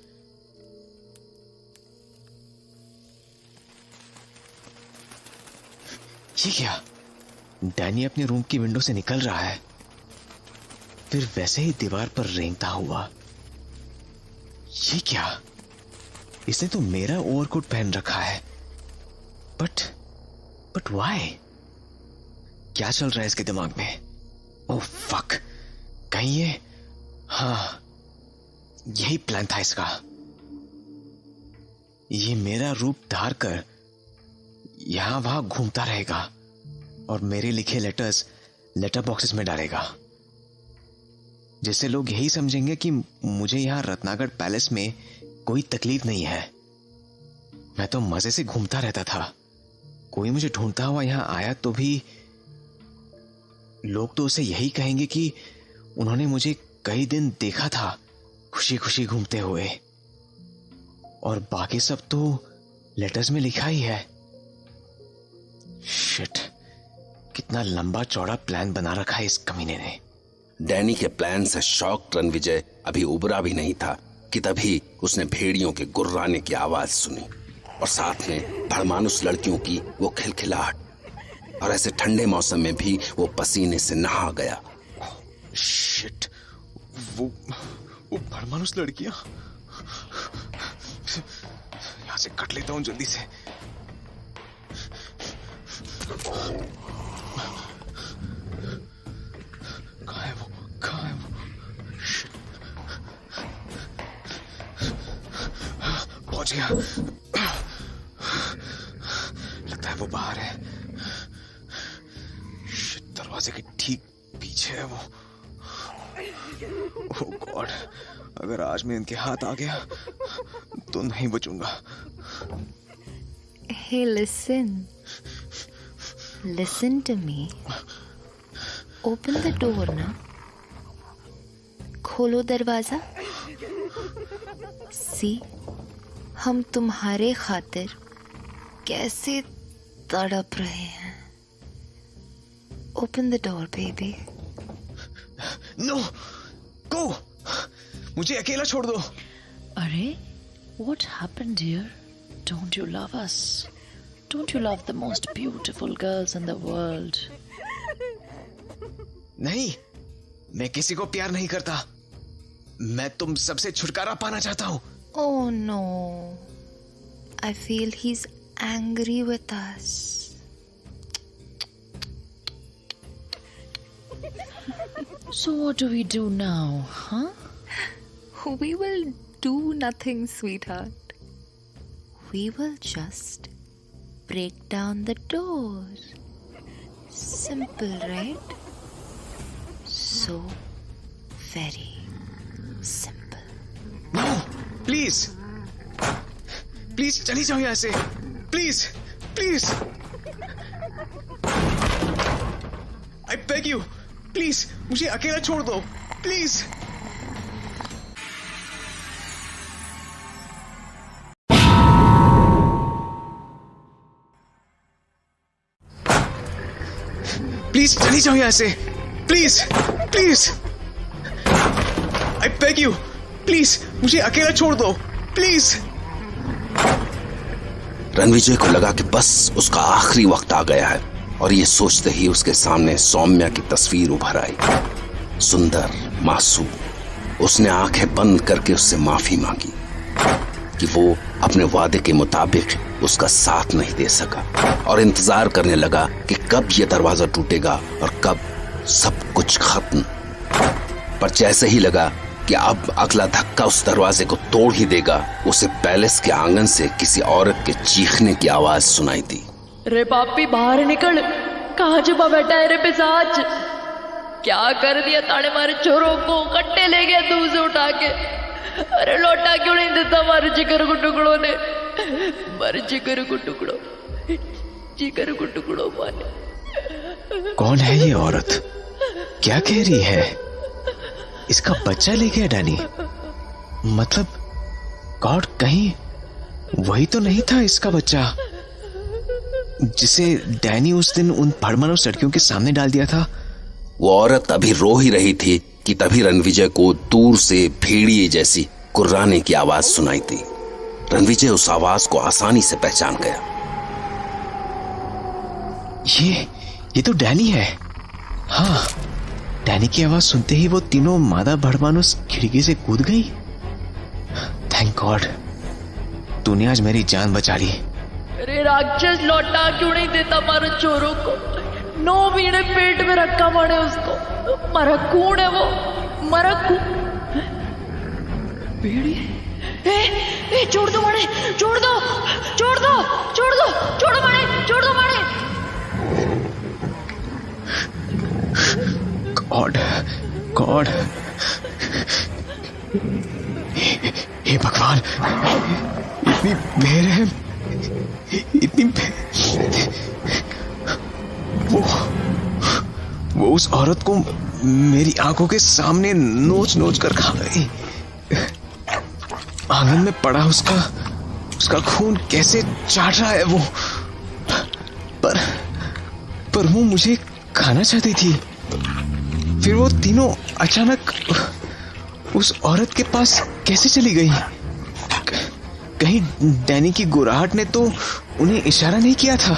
ये क्या? डैनी अपने रूम की विंडो से निकल रहा है, फिर वैसे ही दीवार पर रेंगता हुआ। ये क्या? इसने तो मेरा ओवरकोट पहन रखा है। But why? क्या चल रहा है इसके दिमाग में? ओह फक, कहीं ये, हाँ, यही प्लान था इसका। ये मेरा रूप धार कर यहां वहां घूमता रहेगा और मेरे लिखे लेटर्स लेटर बॉक्सेस में डालेगा, जिससे लोग यही समझेंगे कि मुझे यहां रत्नागढ़ पैलेस में कोई तकलीफ नहीं है। मैं तो मजे से घूमता रहता था। कोई मुझे ढूंढता हुआ यहां आया तो भी लोग तो उसे यही कहेंगे कि उन्होंने मुझे कई दिन देखा था खुशी खुशी घूमते हुए, और बाकी सब तो लेटर्स में लिखा ही है। शिट, कितना लंबा चौड़ा प्लान बना रखा है इस कमीने ने। डैनी के प्लान से शॉक रणविजय अभी उबरा भी नहीं था कि तभी उसने भेड़ियों के गुर्राने की आवाज सुनी और साथ में भड़मानुस लड़कियों की वो खिलखिलाहट, और ऐसे ठंडे मौसम में भी वो पसीने से नहा गया। शिट, वो भड़मानुस लड़कियां। यहां से कट लेता हूं जल्दी से। कहाँ है वो? शिट, पहुंच गया। लगता है वो बाहर है। शिट, दरवाजे के ठीक पीछे है वो। ओह गॉड, अगर आज मैं इनके हाथ आ गया तो नहीं बचूंगा। Hey, listen. Listen to me. Open the door ना. खोलो दरवाजा. See, हम तुम्हारे खातिर कैसे तड़प रहे हैं. Open the door, baby. No, go. मुझे अकेला छोड़ दो. अरे, what happened, dear? Don't you love us? Don't you love the most beautiful girls in the world? नहीं, मैं किसी को प्यार नहीं करता. मैं तुम सबसे छुटकारा पाना चाहता हूँ. Oh no. I feel he's angry with us. So what do we do now, huh? We will do nothing, sweetheart. We will just break down the door. Simple, right? So very simple. No, please. Please चली जाओ यहाँ से. Please, please. I beg you. Please, मुझे अकेला छोड़ दो. Please. Please चली जाओ यहाँ से. Please, please. I beg you. Please मुझे अकेला छोड़ दो. प्लीज. रणविजय को लगा कि बस उसका आखिरी वक्त आ गया है और ये सोचते ही उसके सामने सौम्या की तस्वीर उभर आई. सुंदर, मासूम. उसने आंखें बंद करके उससे माफी मांगी कि वो अपने वादे के मुताबिक उसका साथ नहीं दे सका और इंतजार करने लगा कि कब ये दरवाजा टूटेगा और कब सब कुछ खत्म. पर जैसे ही लगा कि अब अगला धक्का उस दरवाजे को तोड़ ही देगा, उसे पैलेस के आंगन से किसी औरत के चीखने की आवाज सुनाई दी. रे पापी बाहर निकल. कहाँ छुपा बैठा है रे पिशाच? क्या कर दिया ताने मारे चोरों को? कट्टे ले गया दूर से उठा के. अरे लौटा क्यों नहीं देता हमारे जिगर को टुकड़ों ने? हमारे जिगर को टुकड़ों, जिगर को टुकड़ों माने. कौन है ये औरत? क्या कह रही है? इसका बच्चा ले गया डैनी? मतलब गॉड, कहीं वही तो नहीं था इसका बच्चा जिसे डैनी उस दिन उन भड़मानुस लड़कियों के सामने डाल दिया था? वो औरत अभी रो ही रही थी कि तभी रणविजय को दूर से भेड़िए जैसी कुर्राने की आवाज सुनाई दी. रणविजय उस आवाज को आसानी से पहचान गया. ये तो डैनी है. हाँ, डैनी की आवाज सुनते ही वो तीनों मादा भड़मानुस खिड़की से कूद गई. थैंक गॉड, तूने आज मेरी जान बचा ली. अरे राक्षस, लौटा क्यों नहीं देता हमारे चोरों को? 9 महीने पेट में रखा पड़े उसको. मरकून है वो, मरकून. भेड़ी. ए, छोड़ दो माने, छोड़ दो, छोड़ दो, छोड़ दो, छोड़ो माने, छोड़ दो माने. गॉड, हे भगवान, इतनी बेरहम, इतनी वो उस औरत को मेरी आंखों के सामने नोच नोच कर खा गई. आंगन में पड़ा उसका खून कैसे चाट रहा है वो. पर वो मुझे खाना चाहती थी. फिर वो तीनों अचानक उस औरत के पास कैसे चली गई? कहीं डैनी की गुराहट ने तो उन्हें इशारा नहीं किया था?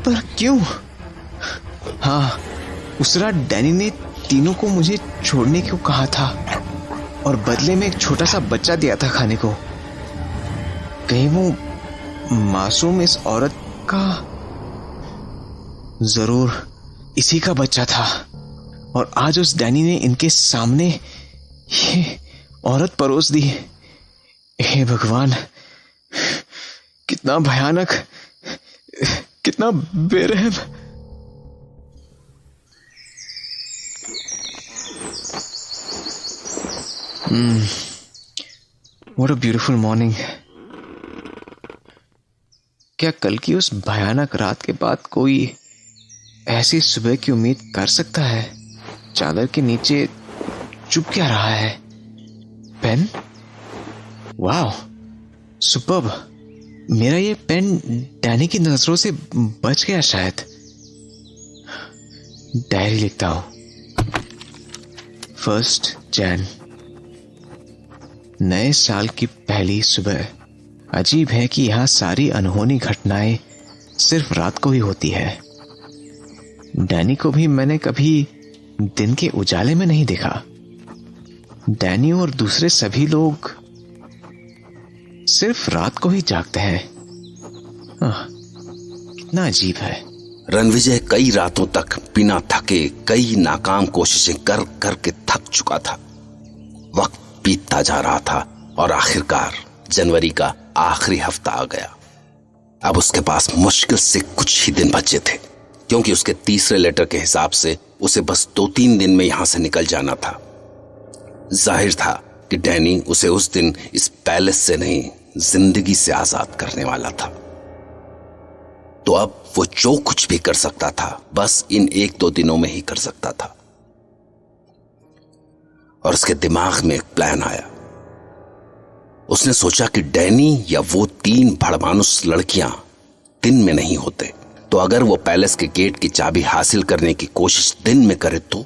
पर क्यों? हाँ, उस रात डैनी ने तीनों को मुझे छोड़ने को कहा था और बदले में एक छोटा सा बच्चा दिया था खाने को. कहीं वो मासूम इस औरत का, जरूर इसी का बच्चा था. और आज उस डैनी ने इनके सामने ये औरत परोस दी. हे भगवान, कितना भयानक, कितना बेरहम. What a beautiful morning. क्या कल की उस भयानक रात के बाद कोई ऐसी सुबह की उम्मीद कर सकता है? चादर के नीचे चुप क्या रहा है? पेन? वाह, सुपर्ब। मेरा ये पेन डैनी की नजरों से बच गया शायद। डायरी लिखता हूं। 1 जैन, नए साल की पहली सुबह। अजीब है कि यहां सारी अनहोनी घटनाएं सिर्फ रात को ही होती है। डैनी को भी मैंने कभी दिन के उजाले में नहीं देखा। डैनी और दूसरे सभी लोग सिर्फ रात को ही जागते हैं। कितना अजीब है। रणविजय कई रातों तक बिना थके कई नाकाम कोशिशें कर कर के थक चुका था। वक्त बीतता जा रहा था और आखिरकार जनवरी का आखिरी हफ्ता आ गया। अब उसके पास मुश्किल से कुछ ही दिन बचे थे, क्योंकि उसके तीसरे लेटर के हिसाब से उसे बस 2-3 दिन में यहां से निकल जाना था। जाहिर था कि डैनी उसे उस दिन इस पैलेस से नहीं, जिंदगी से आजाद करने वाला था। तो अब वो जो कुछ भी कर सकता था बस इन 1-2 दिनों में ही कर सकता था। और उसके दिमाग में एक प्लान आया। उसने सोचा कि डैनी या वो 3 भड़मानुस लड़कियां दिन में नहीं होते, तो अगर वो पैलेस के गेट की चाबी हासिल करने की कोशिश दिन में करे तो।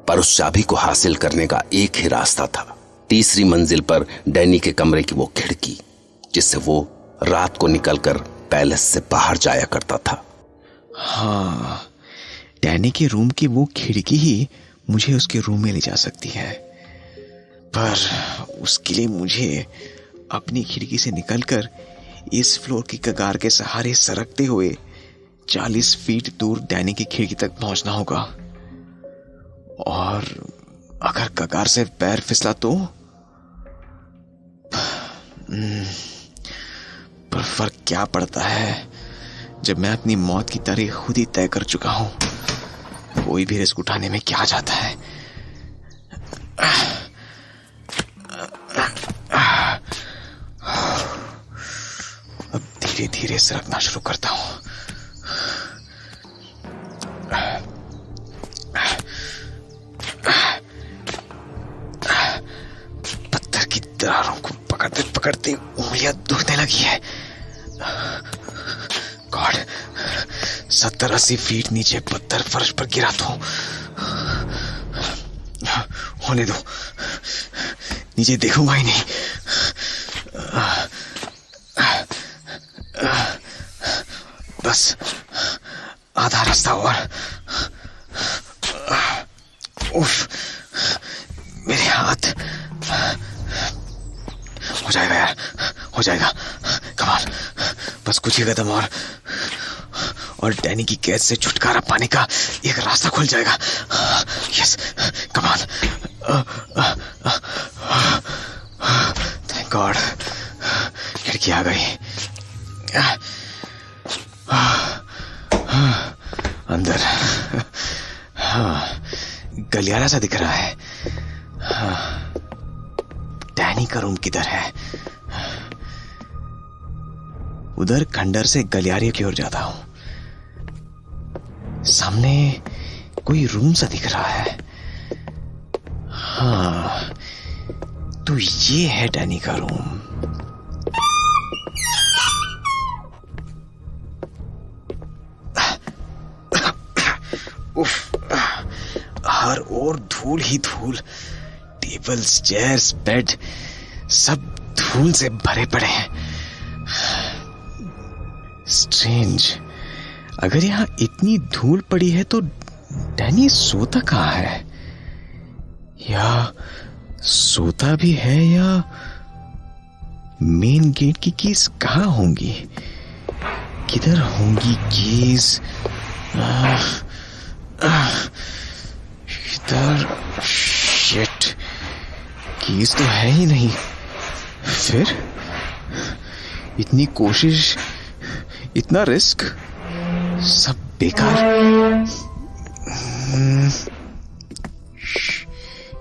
पर उस चाबी को हासिल करने का एक ही रास्ता था, तीसरी मंजिल पर डैनी के कमरे की वो खिड़की, जिससे वो रात को निकलकर पैलेस से बाहर जाया करता था। हाँ, डैनी के रूम की वो खिड़की ही मुझे उसके रूम में ले जा सकती है। पर उसके लिए मुझे अपनी खिड़की से निकलकर इस फ्लोर की कगार के सहारे सरकते हुए 40 फीट दूर डैनी की खिड़की तक पहुंचना होगा। और अगर कगार से पैर फिसला तो? पर फर्क क्या पड़ता है जब मैं अपनी मौत की तारीख खुद ही तय कर चुका हूं। कोई भी रिस्क उठाने में क्या जाता है। अब धीरे धीरे सरकना शुरू करता हूं। पत्थर की दरारों को पकड़ते पकड़ते उंगलियां दुखने लगी है। गॉड, 70-80 फीट नीचे पत्थर फर्श पर गिरा तो होने दो, नीचे देखूंगा ही नहीं। बस आधा रास्ता और। उफ, मेरे हाथ। हो जाएगा यार, हो जाएगा। कमाल, बस कुछ ही कदम और डैनी की कैद से छुटकारा पाने का एक रास्ता खुल जाएगा। यस, कमाल। थैंक गॉड, खिड़की आ गई। अंदर गलियारा सा दिख रहा है। डैनी का रूम किधर है? उधर खंडर से गलियारे की ओर जाता हूं। सामने कोई रूम सा दिख रहा है। हाँ, तो ये है डैनी का रूम। उफ, हर ओर धूल ही धूल। टेबल्स, चेयर्स, बेड सब धूल से भरे पड़े हैं। स्ट्रेंज, अगर यहां इतनी धूल पड़ी है तो डैनी सोता कहां है? या सोता भी है, या मेन गेट की कीज कहां होंगी? किधर होंगी कीज? इधर। शिट, कीज तो है ही नहीं। फिर इतनी कोशिश, इतना रिस्क, सब बेकार।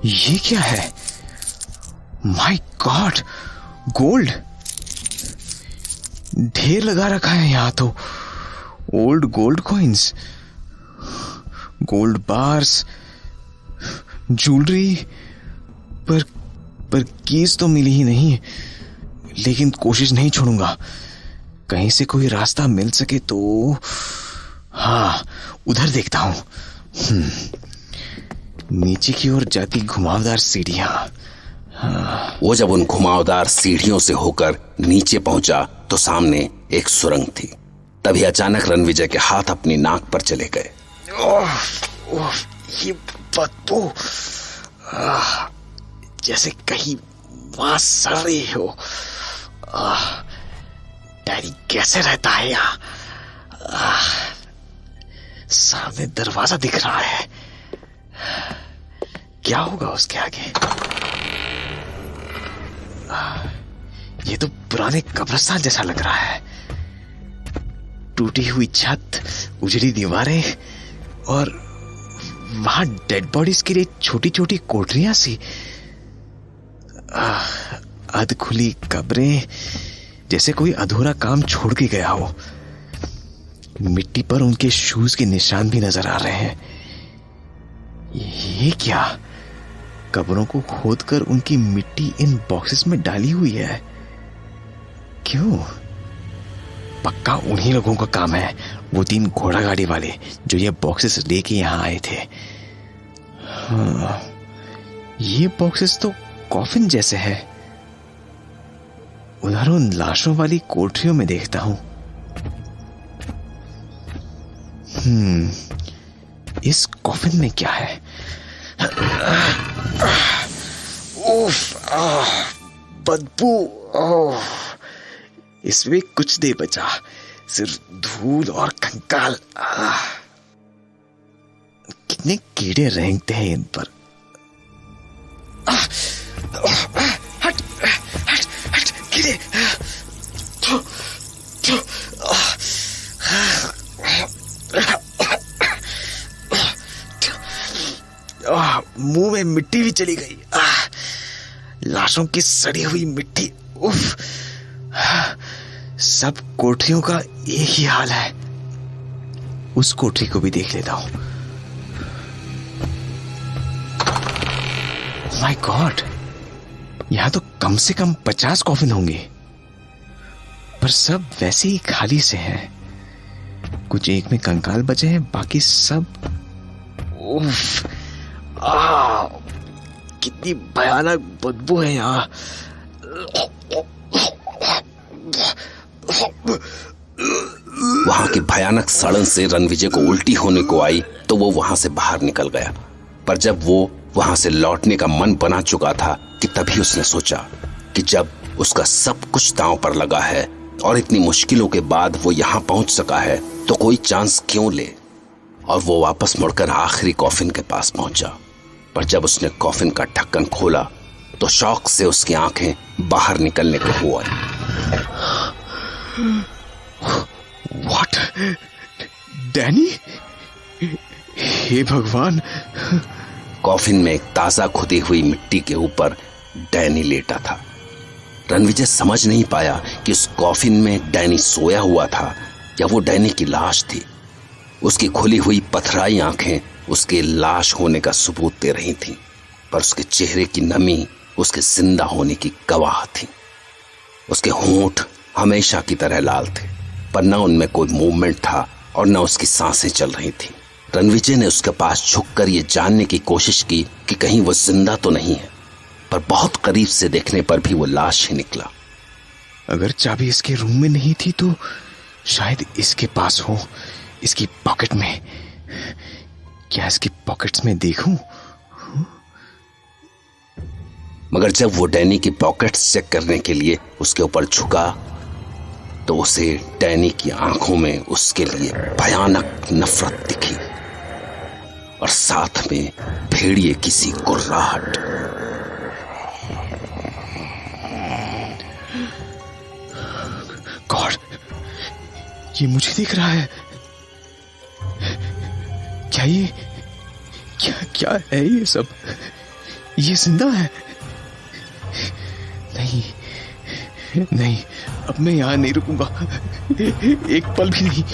ये क्या है? My God, gold. ढेर लगा रखा है यहाँ तो। Old gold coins, gold bars, jewellery, पर कीज तो मिली ही नहीं। लेकिन कोशिश नहीं छोड़ूंगा, कहीं से कोई रास्ता मिल सके तो। हाँ, उधर देखता हूं। नीचे की ओर जाती घुमावदार सीढ़ियां। वो जब उन घुमावदार सीढ़ियों से होकर नीचे पहुंचा तो सामने एक सुरंग थी। तभी अचानक रणविजय के हाथ अपनी नाक पर चले गए। ये बदबू, जैसे कहीं वहां सड़ रही हो। डैडी कैसे रहता है यहाँ? सामने दरवाजा दिख रहा है, क्या होगा उसके आगे? ये तो पुराने कब्रिस्तान जैसा लग रहा है। टूटी हुई छत, उजड़ी दीवारें और वहां डेड बॉडीज के लिए छोटी छोटी कोठरियां सी। अध खुली कब्रें, जैसे कोई अधूरा काम छोड़ के गया हो। मिट्टी पर उनके शूज के निशान भी नजर आ रहे हैं। ये क्या? कब्रों को खोदकर उनकी मिट्टी इन बॉक्सेस में डाली हुई है। क्यों? पक्का उन्हीं लोगों का काम है, वो 3 घोड़ा गाड़ी वाले जो ये बॉक्सेस लेके यहां आए थे। हाँ, ये बॉक्सेस तो कॉफिन जैसे है। उधर उन लाशों वाली कोठरियों में देखता हूं। इस कॉफिन में क्या है? उफ, बदबू। इसमें कुछ नहीं बचा, सिर्फ धूल और कंकाल। कितने कीड़े रेंगते हैं इन पर। हट हट हट, कीड़े। मुंह में मिट्टी भी चली गई। लाशों की सड़ी हुई मिट्टी। उफ, सब कोठरियों का एक ही हाल है। उस कोठरी को भी देख लेता हूं। माय गॉड, यहां तो कम से कम 50 कॉफिन होंगे, पर सब वैसे ही खाली से हैं। कुछ एक में कंकाल बचे हैं, बाकी सब। उफ, कितनी भयानक बदबू है यहाँ। वहां की भयानक सड़न से रणविजय को उल्टी होने को आई तो वो वहां से बाहर निकल गया। पर जब वो वहां से लौटने का मन बना चुका था कि तभी उसने सोचा कि जब उसका सब कुछ दांव पर लगा है और इतनी मुश्किलों के बाद वो यहां पहुंच सका है तो कोई चांस क्यों ले। और वो वापस मुड़कर आखिरी कॉफिन के पास पहुंचा। पर जब उसने कॉफिन का ढक्कन खोला तो शौक से उसकी आंखें बाहर निकलने को हुआ। व्हाट? डैनी? हे भगवान! कॉफिन में एक ताजा खुदी हुई मिट्टी के ऊपर डैनी लेटा था। रणविजय समझ नहीं पाया कि उस कॉफिन में डैनी सोया हुआ था या वो डैनी की लाश थी। उसकी खुली हुई पथराई आंखें उसके लाश होने का सबूत दे रही थीं, पर उसके चेहरे की नमी उसके जिंदा होने की गवाह थी। उसके होंठ हमेशा की तरह लाल थे, पर न उनमें कोई मूवमेंट था और न उसकी सांसें चल रही थी। रणविजय ने उसके पास झुककर ये जानने की कोशिश की कि कहीं वो जिंदा तो नहीं है, पर बहुत करीब से देखने पर भी वो लाश ही निकला। अगर चाबी इसके रूम में नहीं थी तो शायद इसके पास हो, इसकी पॉकेट में। क्या इसकी पॉकेट्स में देखूं? मगर जब वो डैनी की पॉकेट्स चेक करने के लिए उसके ऊपर झुका तो उसे डैनी की आंखों में उसके लिए भयानक नफरत दिखी और साथ में भेड़िए की सी कुर्राहट। गॉड, ये मुझे दिख रहा है। क्या है ये सब? ये जिंदा है? नहीं, नहीं, अब मैं यहां नहीं रुकूंगा, एक पल भी नहीं।